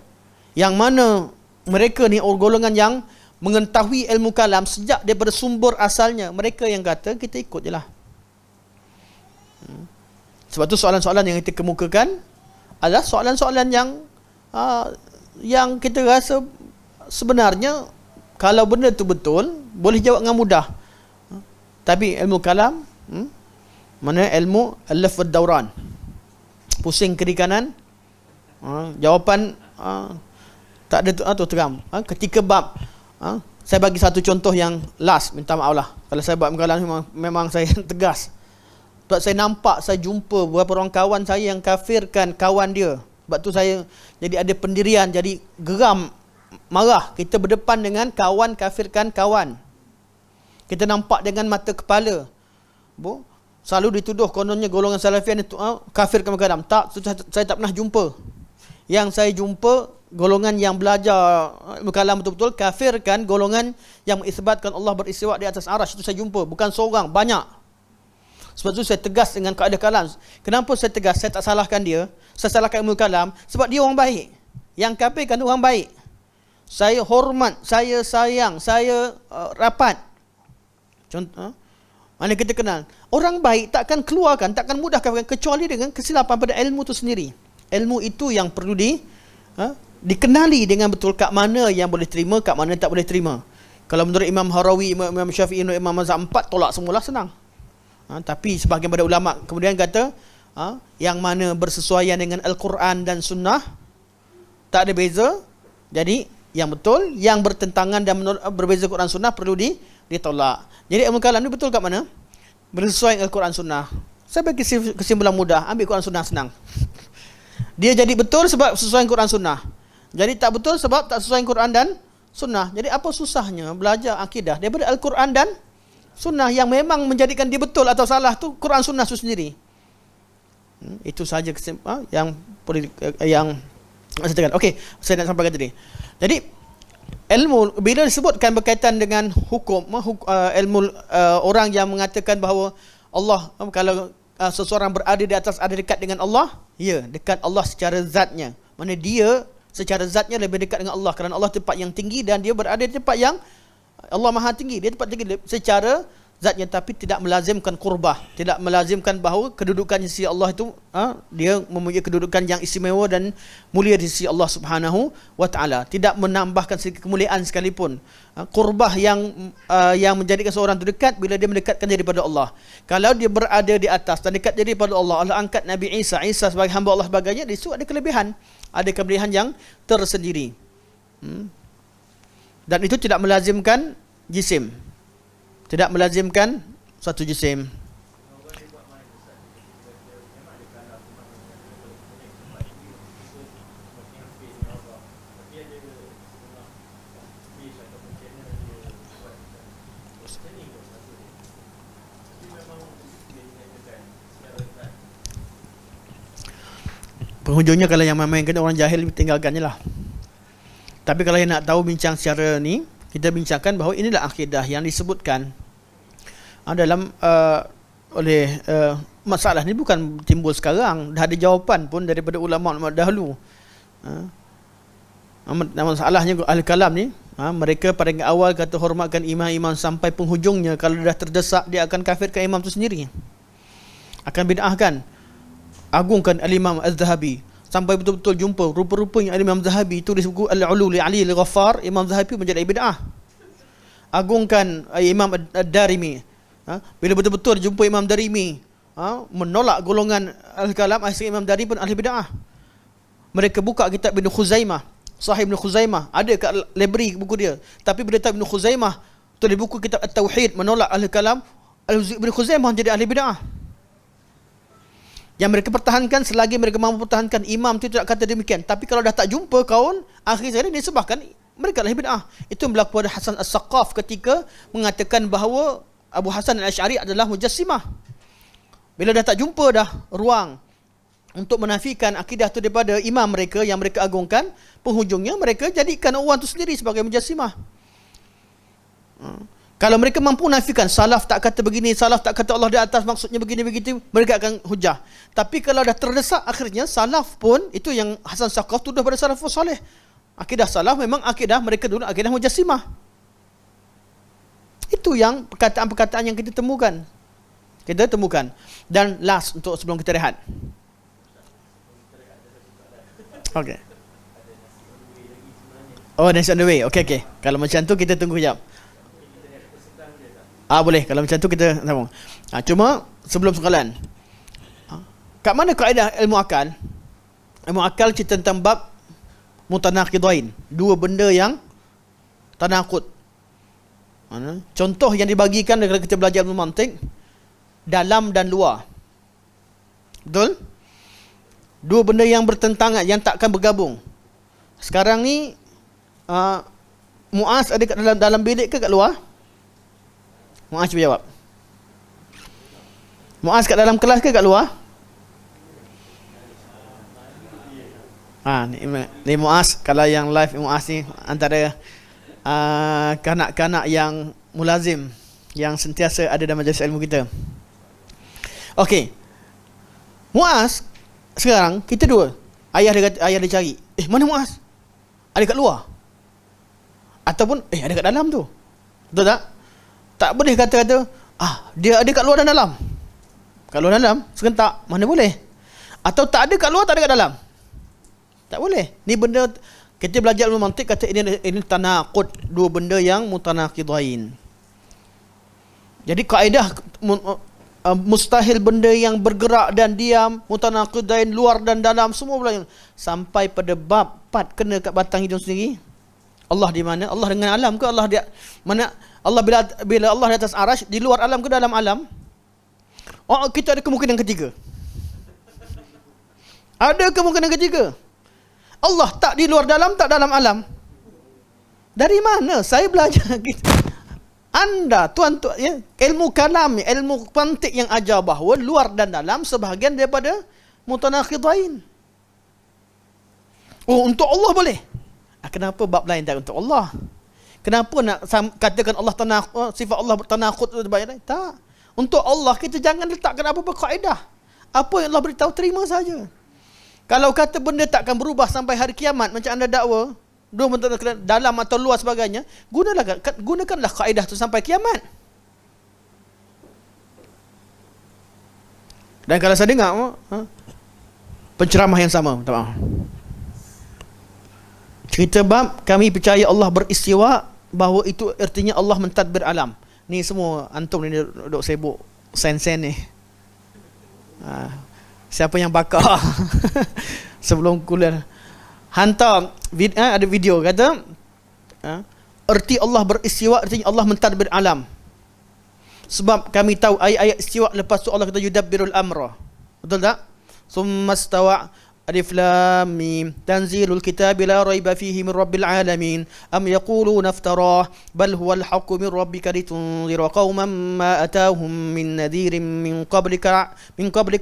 yang mana mereka ni golongan yang mengetahui ilmu kalam sejak daripada sumber asalnya, mereka yang kata kita ikut je lah. Sebab tu soalan-soalan yang kita kemukakan adalah soalan-soalan yang kita rasa sebenarnya kalau benda tu betul boleh jawab dengan mudah. Tapi ilmu kalam, mana ilmu al-laf wad dauran, pusing kiri kanan, jawapan tak ada tu teram. Ketika bab, saya bagi satu contoh yang last, minta maaf lah kalau saya buat kalam, memang saya tegas. Sebab saya nampak, saya jumpa beberapa orang kawan saya yang kafirkan kawan dia. Sebab tu saya jadi ada pendirian, jadi geram, marah. Kita berdepan dengan kawan kafirkan kawan. Kita nampak dengan mata kepala. Selalu dituduh kononnya golongan Salafian itu kafir kadang-kadang. Tak, saya tak pernah jumpa. Yang saya jumpa golongan yang belajar ilmu kalam betul-betul kafirkan golongan yang mengisbatkan Allah beristiwa di atas arasy. Itu saya jumpa, bukan seorang, banyak. Sebab itu saya tegas dengan kaedah kalam. Kenapa saya tegas? Saya tak salahkan dia, saya salahkan ilmu kalam sebab dia orang baik. Yang kafirkan orang baik. Saya hormat, saya sayang, saya rapat. Contoh, mana kita kenal orang baik takkan keluarkan, takkan mudahkan kecuali dengan kesilapan pada ilmu itu sendiri. Ilmu itu yang perlu dikenali dengan betul kat mana yang boleh terima, kat mana tak boleh terima. Kalau menurut Imam Harawi, Imam Syafi'i, Imam Mazhab 4, tolak semula senang. Tapi sebahagian pada ulama kemudian kata yang mana bersesuaian dengan Al-Quran dan Sunnah, tak ada beza. Jadi yang betul, yang bertentangan dan berbeza Quran Sunnah perlu ditolak. Jadi ilmu kalam ni betul kat mana? Bersesuaian dengan Al-Quran Sunnah. Saya bagi kesimpulan mudah, ambil Quran Sunnah senang. Dia jadi betul sebab sesuai dengan Quran Sunnah. Jadi tak betul sebab tak sesuai dengan Quran dan Sunnah. Jadi apa susahnya belajar akidah daripada Al-Quran dan Sunnah yang memang menjadikan dia betul atau salah tu Quran Sunnah itu sendiri. Itu sahaja yang saya tekan. Okey, saya nak sampaikan tadi. Jadi ilmu bila disebutkan berkaitan dengan hukum, ilmu orang yang mengatakan bahawa Allah, kalau seseorang berada di atas, ada dekat dengan Allah, ya, dekat Allah secara zatnya. Mana dia secara zatnya lebih dekat dengan Allah kerana Allah tempat yang tinggi dan dia berada di tempat yang Allah Maha tinggi. Dia tempat tinggi secara zatnya, tapi tidak melazimkan qurbah, tidak melazimkan bahawa kedudukan di sisi Allah itu dia mempunyai kedudukan yang istimewa dan mulia di sisi Allah Subhanahu wa taala, tidak menambahkan sedikit kemuliaan sekalipun. Qurbah yang menjadikan seorang itu dekat bila dia mendekatkan diri pada Allah. Kalau dia berada di atas dan dekat diri pada Allah, Allah angkat Nabi Isa sebagai hamba Allah sebagainya, itu ada kelebihan yang tersendiri. Dan itu tidak melazimkan jisim, tidak melazimkan satu jisim. Penghujungnya kalau yang main-mainkan orang jahil, tinggalkannya lah. Tapi kalau yang nak tahu bincang secara ni, kita bincangkan bahawa inilah akidah yang disebutkan dalam oleh masalah ni bukan timbul sekarang, dah ada jawapan pun daripada ulama dahulu. Masalahnya ahli kalam ni, mereka pada awal kata hormatkan imam-imam sampai penghujungnya, kalau dah terdesak dia akan kafirkan imam tu sendiri, akan bid'ahkan, agungkan al-Imam Az-Zahabi sampai betul-betul jumpa rupa-rupanya Imam Zahabi tulis buku Al-Ulu li Ali Al-Ghaffar, Imam Zahabi menjadi bid'ah. Agungkan Imam Ad-Darimi, bila betul-betul jumpa Imam Darimi menolak golongan Al-Kalam, akhirnya Imam Darimi pun ahli bid'ah. Mereka buka kitab Ibn Khuzaimah, Sahih Ibn Khuzaimah, ada kat library buku dia, tapi bila tak Ibn Khuzaimah tulis buku kitab At-Tauhid menolak Al-Kalam, Ibn Khuzaimah jadi ahli bid'ah. Yang mereka pertahankan selagi mereka mampu pertahankan imam itu tidak kata demikian. Tapi kalau dah tak jumpa kawan, akhir sekali disebabkan mereka adalah bid'ah. Itu berlaku pada Hasan As-Saqaf ketika mengatakan bahawa Abu Hasan Al-Asy'ari adalah mujassimah. Bila dah tak jumpa dah ruang untuk menafikan akidah itu daripada imam mereka yang mereka agungkan, penghujungnya mereka jadikan orang itu sendiri sebagai mujassimah. Kalau mereka mampu nafikan, salaf tak kata begini, salaf tak kata Allah di atas, maksudnya begini begitu, mereka akan hujah. Tapi kalau dah terdesak, akhirnya salaf pun, itu yang Hasan Saqaf tuduh pada salafus salih. Akidah salaf memang akidah mereka dulu akidah mujassimah. Itu yang perkataan-perkataan yang kita temukan. Dan last untuk sebelum kita rehat. Okay. Oh, nasi on the way. Okay. Kalau macam tu kita tunggu sekejap. Boleh. Kalau macam tu kita sambung. Cuma sebelum soalan, kat mana kaedah ilmu akal? Ilmu akal cerita tentang bab mutanaqidain, dua benda yang tanaqud. Contoh yang dibagikan kalau kita belajar ilmu mantik, dalam dan luar. Betul? Dua benda yang bertentangan, yang takkan bergabung. Sekarang ni Muaz ada kat dalam bilik ke kat luar? Muaz cuba jawab. Muaz kat dalam kelas ke kat luar? Ni Muaz, kalau yang live Muaz ni antara kanak-kanak yang mulazim, yang sentiasa ada dalam majlis ilmu kita. Okey. Muaz sekarang kita dua. Ayah dia cari. Mana Muaz? Ada kat luar. Ataupun ada kat dalam tu. Betul tak? Tak boleh kata-kata dia ada kat luar dan dalam. Kat luar dan dalam serentak, mana boleh? Atau tak ada kat luar, tak ada kat dalam. Tak boleh. Ni benda kita belajar ilmu mantik kata ini tanaqud, dua benda yang mutanaqidain. Jadi kaedah mustahil benda yang bergerak dan diam, mutanaqidain, luar dan dalam, semua belajar sampai pada bab 4 kena kat batang hidung sendiri. Allah di mana? Allah dengan alam ke? Allah di mana? Allah bila Allah di atas arash, di luar alam ke dalam alam? Kita ada kemungkinan ketiga. Ada kemungkinan ketiga. Allah tak di luar dalam, tak dalam alam. Dari mana saya belajar gitu? Anda tuan-tuan ya, ilmu kalam, ilmu mantik yang ajar bahawa luar dan dalam sebahagian daripada mutanaqidhain. Untuk Allah boleh. Kenapa bab lain tak untuk Allah? Kenapa nak katakan Allah sifat Allah bertanaqud tu banyak? Tak. Untuk Allah kita jangan letakkan apa-apa kaedah. Apa yang Allah beritahu terima saja. Kalau kata benda takkan berubah sampai hari kiamat macam anda dakwa, dua bentuk dalam atau luar sebagainya, gunakanlah kaedah tu sampai kiamat. Dan kalau saya dengar penceramah yang sama, minta maaf. Cerita bab kami percaya Allah beristiwa, bahawa itu artinya Allah mentadbir alam. Ni semua antum ni duduk sibuk sen-sen ni. Siapa yang bakar sebelum kuliah hantar ada video kata erti Allah beristiwa artinya Allah mentadbir alam. Sebab kami tahu ayat-ayat istiwa, lepas tu Allah kata yudabbirul amra. Betul tak? Summa stawa, alif lam mim, tanzilul kitabi la raiba fihi min rabbil alamin, am yaquluna iftarah, bal huwal haqqu min rabbika litunzira qauman ma atahum min nadhirin min qablika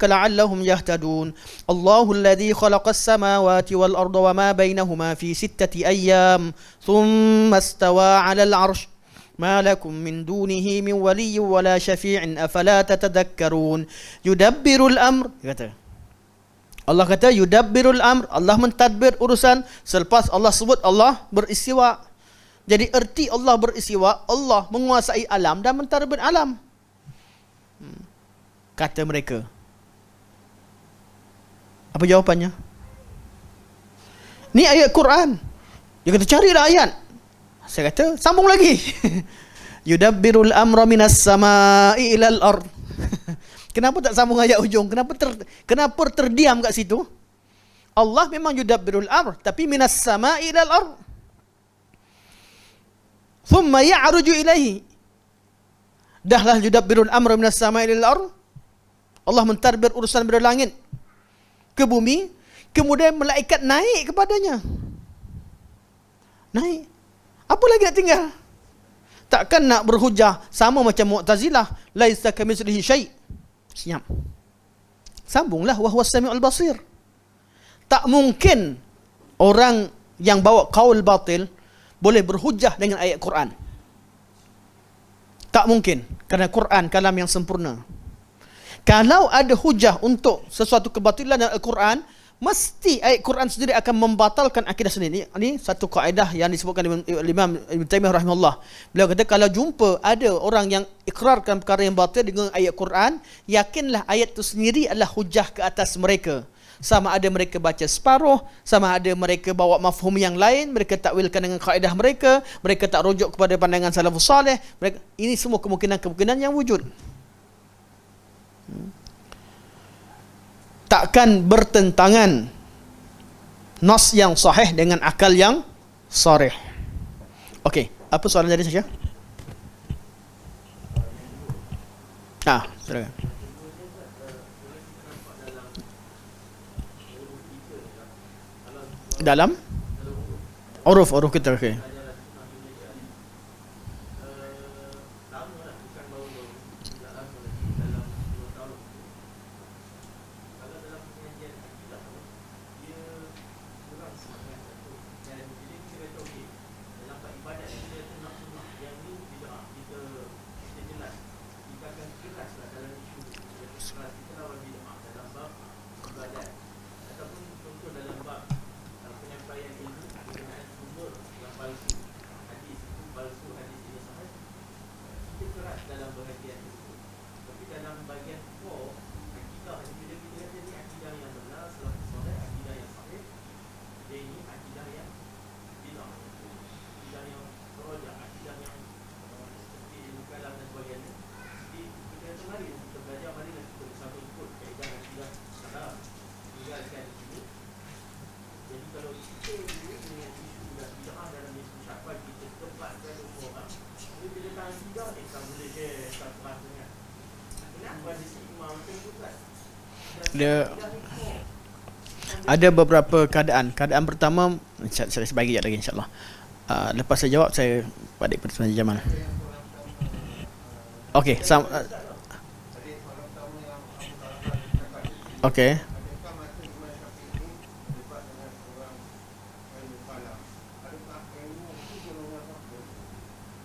la'allahum yahtadun. Allahu alladhi khalaqas samawati wal arda wa ma bainahuma fi 6 ayyam thumma istawa 'alal 'arsy ma lakum min dunihi min waliyyin wala syafi'in afala tatadhakkarun. Yudabbirul amr, kata Allah kata yudabbirul amr, Allah mentadbir urusan. Selepas Allah sebut Allah beristiwa. Jadi erti Allah beristiwa, Allah menguasai alam dan mentadbir alam. Kata mereka. Apa jawapannya? Ni ayat Quran. Dia kata carilah ayat. Saya kata sambung lagi. Yudabbirul amra minas sama'i ilal ard. Kenapa tak sambung ayat ujung? Kenapa terdiam kat situ? Allah memang yudabbirul amr, tapi minas sama'i ilal ard. Thumma ya'ruju ilaihi. Dahlah yudabbirul amr minas sama'i ilal ard. Allah mentadbir urusan dari langit ke bumi, kemudian malaikat naik kepadanya. Naik. Apa lagi nak tinggal? Takkan nak berhujah sama macam Mu'tazilah, laisa kamitslihi syai'. Senyap. Sambunglah wa huwas samiul basir. Tak mungkin orang yang bawa qaul batil boleh berhujah dengan ayat Quran. Tak mungkin, kerana Quran kalam yang sempurna. Kalau ada hujah untuk sesuatu kebatilan dalam Al-Quran, mesti ayat Quran sendiri akan membatalkan akidah sendiri. Ini satu kaedah yang disebutkan oleh Imam Ibn Taymiyah rahimahullah. Beliau kata kalau jumpa ada orang yang ikrarkan perkara yang batil dengan ayat Quran, yakinlah ayat itu sendiri adalah hujah ke atas mereka. Sama ada mereka baca separuh, sama ada mereka bawa mafhum yang lain, mereka takwilkan dengan kaedah mereka, mereka tak rujuk kepada pandangan salafus salih. Ini semua kemungkinan-kemungkinan yang wujud. Takkan bertentangan nas yang sahih dengan akal yang sarih. Okey, apa soalan tadi Sasha? Silakan. Dalam uruf kita, okey. Dia ada beberapa keadaan. Keadaan pertama, saya bagi lagi insyaAllah. Lepas saya jawab, saya balik pada Tuan Jamal. Okey, okey.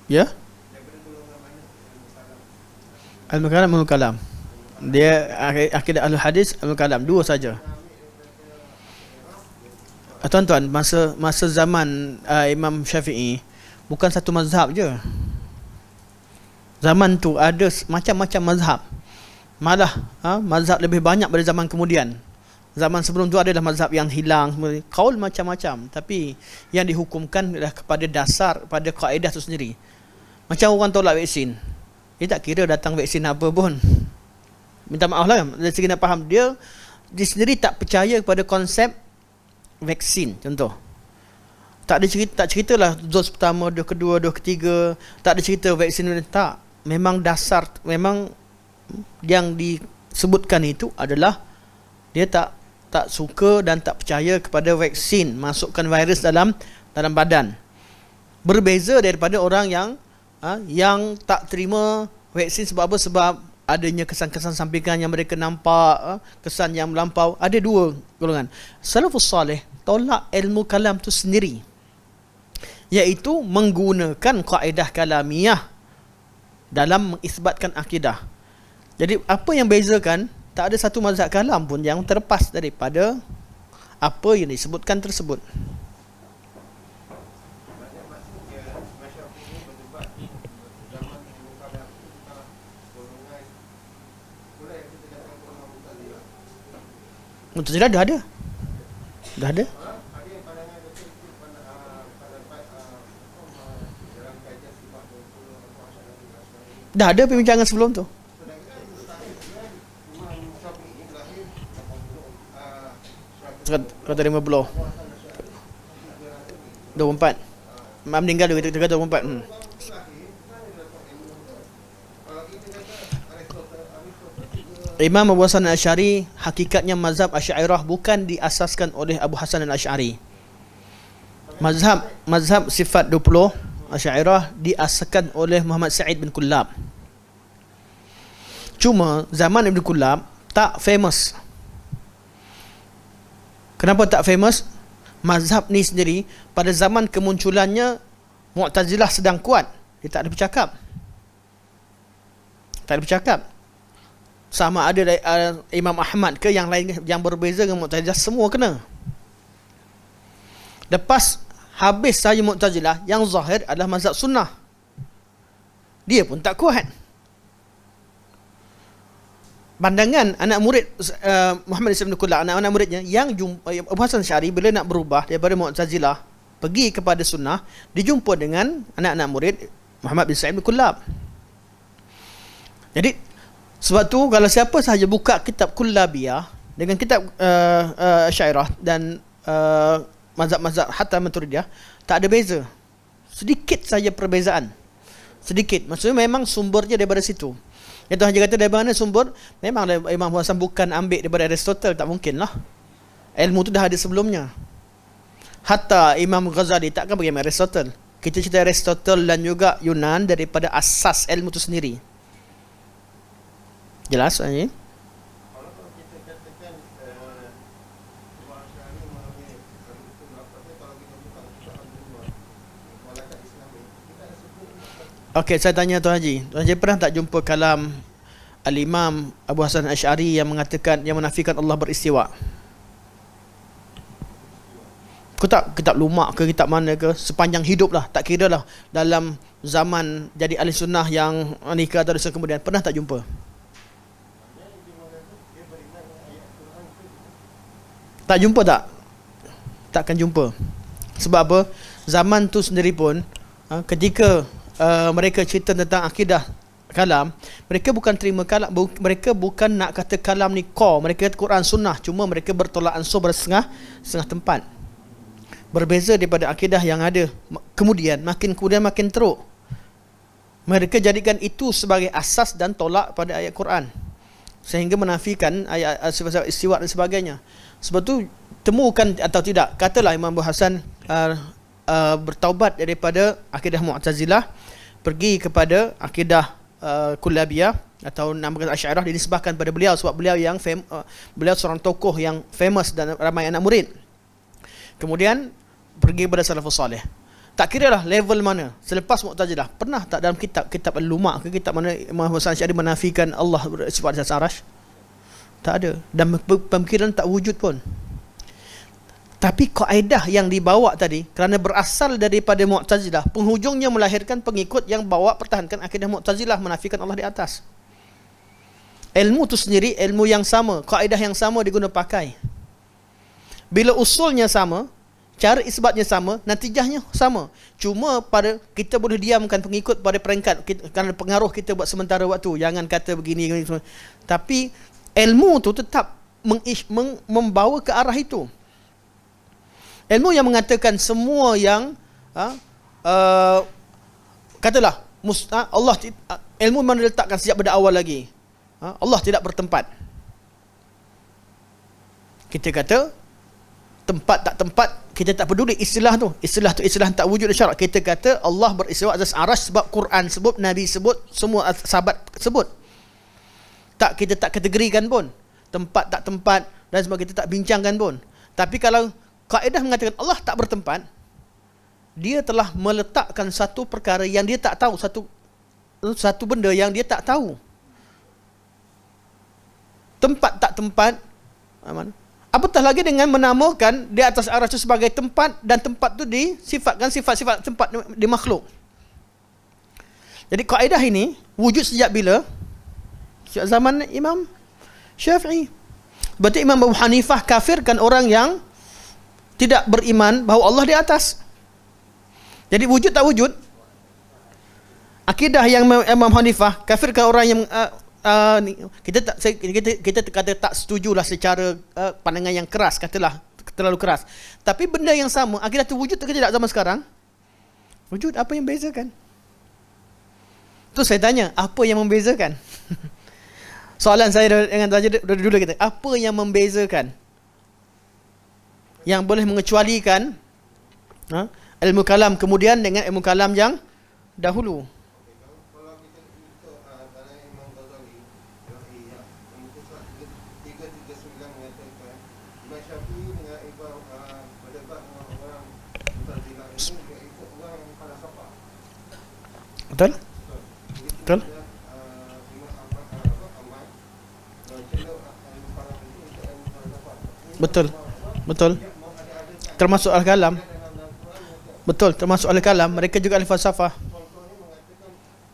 Ya? Al-Kalam, Al-Kalam. Dia akidah Al-Hadis, Al-Kalam, dua saja. Tuan-tuan, masa zaman Imam Syafi'i bukan satu mazhab je. Zaman tu ada macam-macam mazhab. Malah mazhab lebih banyak pada zaman kemudian. Zaman sebelum tu adalah mazhab yang hilang, kaul macam-macam, tapi yang dihukumkan adalah kepada dasar, pada kaedah tu sendiri. Macam orang tolak vaksin, dia tak kira datang vaksin apa pun. Minta maaf lah, dari segi nak faham, dia sendiri tak percaya kepada konsep vaksin. Contoh, tak ceritalah dos pertama, dos kedua, dos ketiga, tak ada cerita vaksin. Tak, memang dasar, memang yang disebutkan itu adalah dia tak suka dan tak percaya kepada vaksin, masukkan virus dalam badan. Berbeza daripada orang yang tak terima vaksin. Sebab apa? Sebab adanya kesan-kesan sampingan yang mereka nampak, kesan yang melampau. Ada dua golongan. Salafus salih tolak ilmu kalam tu sendiri, iaitu menggunakan kaedah kalamiah dalam mengisbatkan akidah. Jadi apa yang bezakan? Tak ada satu mazhab kalam pun yang terlepas daripada apa yang disebutkan tersebut. Mu'tazilah dah ada. Dah ada perbincangan sebelum tu. Kata 50 24 meninggal 24. Imam Abu Hasan al-Asy'ari, hakikatnya mazhab Asy'ariyah bukan diasaskan oleh Abu Hasan al-Asy'ari. Mazhab sifat 20 Asy'ariyah diasaskan oleh Muhammad Sa'id bin Kullab. Cuma zaman Ibn Kullab tak famous. Kenapa tak famous? Mazhab ni sendiri pada zaman kemunculannya Mu'tazilah sedang kuat. Dia tak ada bercakap. Sama ada Imam Ahmad ke yang lain yang berbeza dengan Mu'tazilah, semua kena. Lepas habis saja Mu'tazilah, yang zahir adalah mazhab sunnah. Dia pun tak kuat. Pandangan anak murid Muhammad bin Kullab, anak muridnya yang Abu Hasan Asy'ari bila nak berubah daripada Mu'tazilah pergi kepada sunnah, dijumpa dengan anak-anak murid Muhammad bin Sa'id bin Kullab. Jadi sebab tu kalau siapa sahaja buka kitab Kullabiyah dengan kitab Asy'ariyah dan mazhab-mazhab hatta Maturidiyah, tak ada beza. Sedikit saja perbezaan. Sedikit. Maksudnya memang sumbernya daripada situ. Itu hanya kata dari mana sumber? Memang Imam Hasan bukan ambil daripada Aristotle, tak mungkin lah. Ilmu tu dah ada sebelumnya. Hatta Imam Ghazali takkan pergi ambil Aristotle. kita cerita Aristotle dan juga Yunan daripada asas ilmu itu sendiri. Jelas ini? Kalau kita katakan bahasa ini mengenai al-sunnah, tapi kalau kita buka kitab al-sunnah, malaikat Islam ini, kita ada sebut. Okey, saya tanya Tuan Haji. Tuan Haji pernah tak jumpa kalam Al-Imam Abu Hasan Asy'ari yang mengatakan, yang menafikan Allah beristiwa? Kitab lumak ke kitab mana ke, sepanjang hidup lah, tak kira lah dalam zaman jadi ahli sunnah yang nikah atau kemudian, pernah tak jumpa? Tak jumpa tak? Takkan jumpa. Sebab apa? Zaman tu sendiri pun ketika mereka cerita tentang akidah kalam, mereka bukan terima kalam, mereka bukan nak kata kalam ni core, mereka kata Quran sunnah, cuma mereka bertolak ansur bersetengah tempat. Berbeza daripada akidah yang ada kemudian makin teruk. Mereka jadikan itu sebagai asas dan tolak pada ayat Quran, sehingga menafikan ayat sifat istiwa dan sebagainya. Sebab tu temukan atau tidak, katalah Imam Abu Hasan bertaubat daripada akidah Mu'tazilah, pergi kepada akidah Kullabiyah atau namakan Asy'ariyah, dinisbahkan pada beliau sebab beliau yang beliau seorang tokoh yang famous dan ramai anak murid. Kemudian pergi kepada salafus salih. Tak kira lah level mana selepas Mu'tazilah. Pernah tak dalam kitab Al-Lumak ke kitab mana Imam Hasan Asy'ari menafikan Allah bersifat di atas arasy? Tak ada. Dan pemikiran tak wujud pun. Tapi kaedah yang dibawa tadi, kerana berasal daripada Mu'tazilah, penghujungnya melahirkan pengikut yang bawa pertahankan akidah Mu'tazilah, menafikan Allah di atas. Ilmu tu sendiri ilmu yang sama, kaedah yang sama diguna pakai. Bila usulnya sama, cara isbatnya sama, natijahnya sama. Cuma pada kita boleh diamkan pengikut pada peringkat kerana pengaruh kita buat sementara waktu. Jangan kata begini. Tapi ilmu tu tetap membawa ke arah itu. Ilmu yang mengatakan semua yang katalah Allah, ilmu mana diletakkan sejak pada awal lagi, Allah tidak bertempat. Kita kata tempat tak tempat, kita tak peduli istilah tu tak wujud syarak. Kita kata Allah beristiwa atas arasy sebab Quran sebut, Nabi sebut, semua sahabat sebut. Kita tak kategorikan pun tempat tak tempat dan sebab kita tak bincangkan pun. Tapi kalau kaedah mengatakan Allah tak bertempat, dia telah meletakkan satu perkara yang dia tak tahu, satu benda yang dia tak tahu. Tempat tak tempat, apatah lagi dengan menamakan di atas arasy sebagai tempat, dan tempat tu disifatkan sifat-sifat tempat di makhluk. Jadi kaedah ini wujud sejak bila? Sejak zaman Imam Syafi'i. Berarti Imam Abu Hanifah kafirkan orang yang tidak beriman bahawa Allah di atas. Jadi wujud tak wujud? Akidah yang Imam Hanifah kafirkan orang yang kita kata tak setujulah secara pandangan yang keras, katalah terlalu keras. Tapi benda yang sama, akidah itu wujud ke tidak zaman sekarang? Wujud. Apa yang membezakan? Tu saya tanya, apa yang membezakan? Soalan saya dengan dulu kita, apa yang membezakan? Yang boleh mengecualikan ilmu kalam kemudian dengan ilmu kalam yang dahulu. Kalau kita ikut tanah Imam Ghazali, yang muka surat 339 mengatakan Imam Syafi'i dengan Imam berdebat dengan orang Mu'tazilah ini, dia ikut orang falsafah. Betul? Betul? Imam Ahmad celok ilmu kalam itu untuk ilmu falsafah. Betul. Betul. Termasuk al-kalam. Betul, termasuk al-kalam. Mereka juga ahli falsafah. Contohnya mengatakan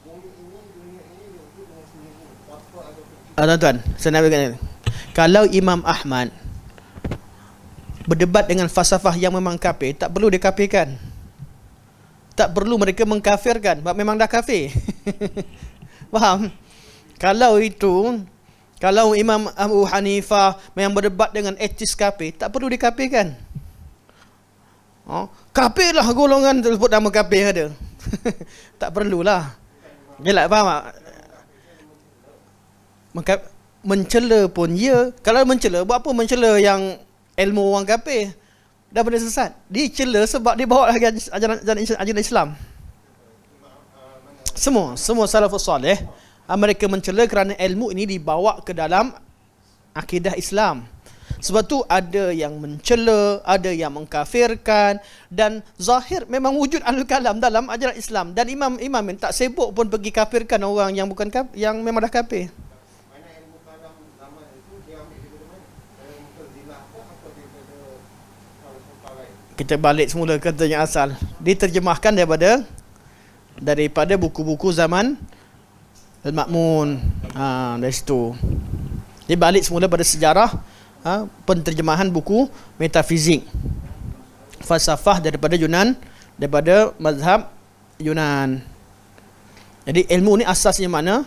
bumi ini, dunia ini wujud dengan sendiri. Apa ada Tuan-tuan, saya nak beritahu. Kalau Imam Ahmad berdebat dengan falsafah yang memang kafir, tak perlu dikafirkan. Tak perlu mereka mengkafirkan, sebab memang dah kafir. Faham? Kalau Imam Abu Hanifah yang berdebat dengan etis kafir, tak perlu dikafirkan. Kafirlah golongan tersebut, nama kafir ada. Tak perlulah. Jelas, faham tak? Mencela pun ya. Kalau mencela, buat apa mencela yang ilmu orang kafir? daripada sesat. Dicela sebab dia bawa ajaran Islam. Semua salafus salih, mereka mencela kerana ilmu ini dibawa ke dalam akidah Islam. Sebab tu ada yang mencela, ada yang mengkafirkan, dan zahir memang wujud ahlul kalam dalam ajaran Islam, dan imam yang tak sibuk pun pergi kafirkan orang yang bukan yang memang dah kafir. Mana ilmu kalam zaman itu dia ambil daripada mana? Dari Mu'tazilah ke atau daripada falsafah lain? Kita balik semula ke yang asal. Diterjemahkan daripada buku-buku zaman Al-Ma'mun. Dari situ. Dia balik semula pada sejarah penterjemahan buku metafizik, falsafah daripada Yunan, daripada mazhab Yunan. Jadi ilmu ni asasnya mana?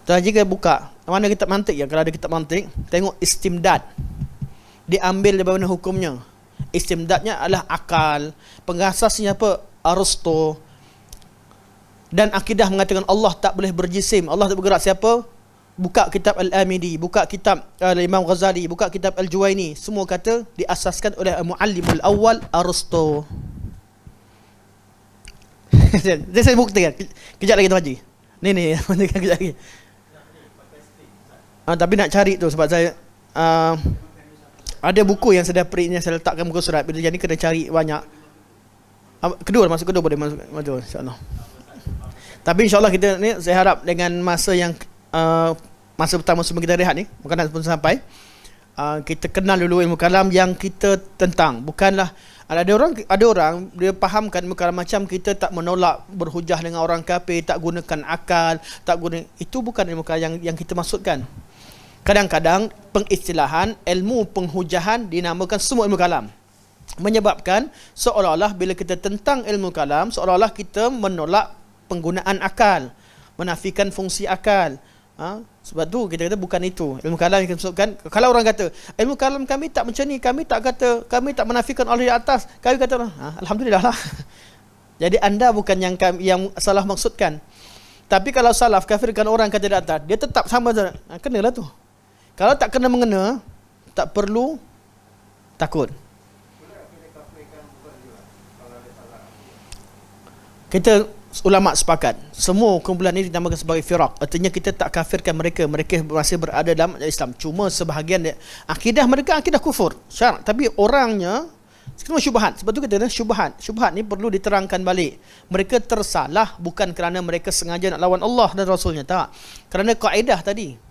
Tadi kita buka mana kitab mantik ya, kalau ada kitab mantik, tengok istimdad. Diambil daripada mana hukumnya. Istimdadnya adalah akal. Pengasasnya apa? Aristo. Dan akidah mengatakan Allah tak boleh berjisim, Allah tak bergerak. Siapa? Buka kitab Al-Amidi, buka kitab Imam Ghazali, buka kitab Al-Juwaini, semua kata diasaskan oleh Muallimul Awal Aristo. Saya buktikan. Kejap lagi Tuan Haji. Ni kejap lagi. Tapi nak cari tu sebab saya ada buku yang saya print, yang saya letakkan muka surat. Bila jadi kena cari banyak. Masuk kedua boleh masuk insya-Allah. Tapi insya-Allah kita ni, saya harap dengan masa yang masa pertama sebelum kita rehat ni, bukan pun sampai, kita kenal dulu ilmu kalam yang kita tentang. Bukanlah ada orang dia fahamkan ilmu kalam macam kita tak menolak berhujah dengan orang kafir, tak gunakan akal, itu bukan ilmu kalam yang kita maksudkan. Kadang-kadang pengistilahan ilmu penghujahan dinamakan semua ilmu kalam, menyebabkan seolah-olah bila kita tentang ilmu kalam, seolah-olah kita menolak penggunaan akal, menafikan fungsi akal. Sebab tu kita kata bukan itu ilmu kalam yang kita maksudkan. Kalau orang kata ilmu kalam kami tak macam ni, kami tak menafikan Allah di atas, kami kata alhamdulillah lah. Jadi anda bukan yang salah maksudkan. Tapi kalau salaf kafirkan orang kata di atas, dia tetap sama saja. Kenalah tu. Kalau tak kena mengena, tak perlu takut. Kita ulama sepakat semua kumpulan ini dinamakan sebagai firaq. Artinya kita tak kafirkan mereka masih berada dalam Islam. Cuma sebahagian akidah mereka akidah kufur syarak, tapi orangnya semua syubhat. Sebab tu kita ada syubhat ni perlu diterangkan balik. Mereka tersalah bukan kerana mereka sengaja nak lawan Allah dan Rasulnya, tak, kerana kaedah tadi.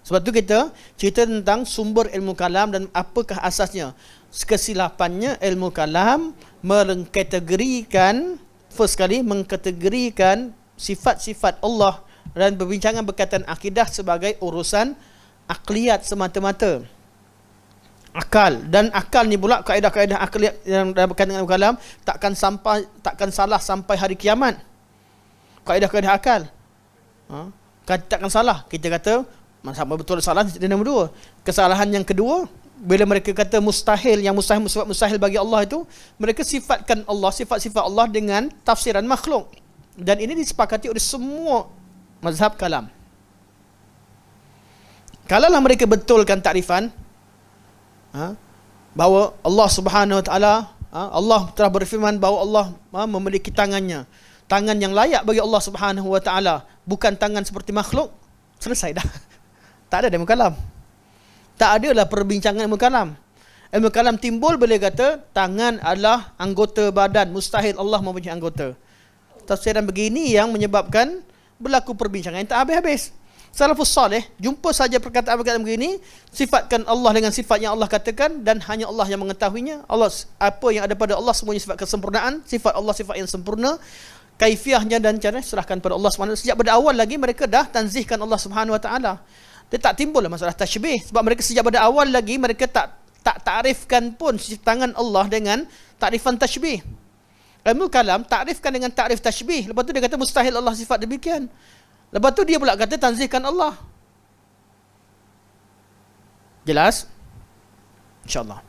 Sebab tu kita cerita tentang sumber ilmu kalam dan apakah asasnya. Kesilapannya ilmu kalam mengkategorikan, first kali mengkategorikan sifat-sifat Allah dan perbincangan berkaitan akidah sebagai urusan akliyat semata-mata. Akal, dan akal ni pula kaedah-kaedah akliyat yang berkaitan dengan kalam takkan salah sampai hari kiamat. Kaedah-kaedah akal takkan salah. Kita kata sama betul salah, dia nombor dua. Kesalahan yang kedua, bila mereka kata mustahil, yang mustahil bagi Allah itu, mereka sifatkan Allah, sifat-sifat Allah dengan tafsiran makhluk. Dan ini disepakati oleh semua mazhab kalam. Kalaulah mereka betulkan takrifan bahawa Allah Subhanahu Wa Taala, Allah telah berfirman bahawa Allah memiliki tangannya, tangan yang layak bagi Allah Subhanahu Wa Taala, bukan tangan seperti makhluk, selesai dah. Tak ada ilmu kalam. Tak adalah perbincangan ilmu kalam. Ilmu kalam timbul bila kata tangan adalah anggota badan, mustahil Allah mempunyai anggota. Tafsiran begini yang menyebabkan berlaku perbincangan yang tak habis-habis. Salafus salih jumpa saja perkataan-perkataan begini, sifatkan Allah dengan sifat yang Allah katakan dan hanya Allah yang mengetahuinya. Allah, apa yang ada pada Allah semuanya sifat kesempurnaan, sifat Allah sifat yang sempurna. Kaifiahnya dan cara serahkan pada Allah Subhanahu Wa Taala. Sejak pada awal lagi mereka dah tanzihkan Allah Subhanahu Wa Taala. Dia tak timbullah masalah tashbih, sebab mereka sejak pada awal lagi mereka tak takrifkan pun sifat tangan Allah dengan takrifan tashbih. Ilmu kalam takrifkan dengan takrif tashbih. Lepas tu dia kata mustahil Allah sifat demikian. Lepas tu dia pula kata tanzihkan Allah. Jelas? InsyaAllah.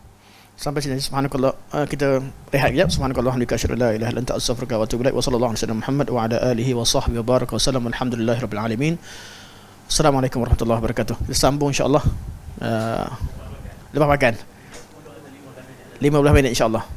Sampai sini. Subhanakallah. Kita rehat sekejap. Subhanakallah. Alhamdulillah. Asyhadu an la ilaha illa anta astaghfiruka wa atubu ilaik. Wa sallallahu alaihi wasallam Muhammad wa ala alihi wa sahbihi wa baraka wa sallam. Alhamdulillahirabbil alamin. Assalamualaikum warahmatullahi wabarakatuh. Kita sambung insya-Allah lepas makan. 15 minit insya-Allah.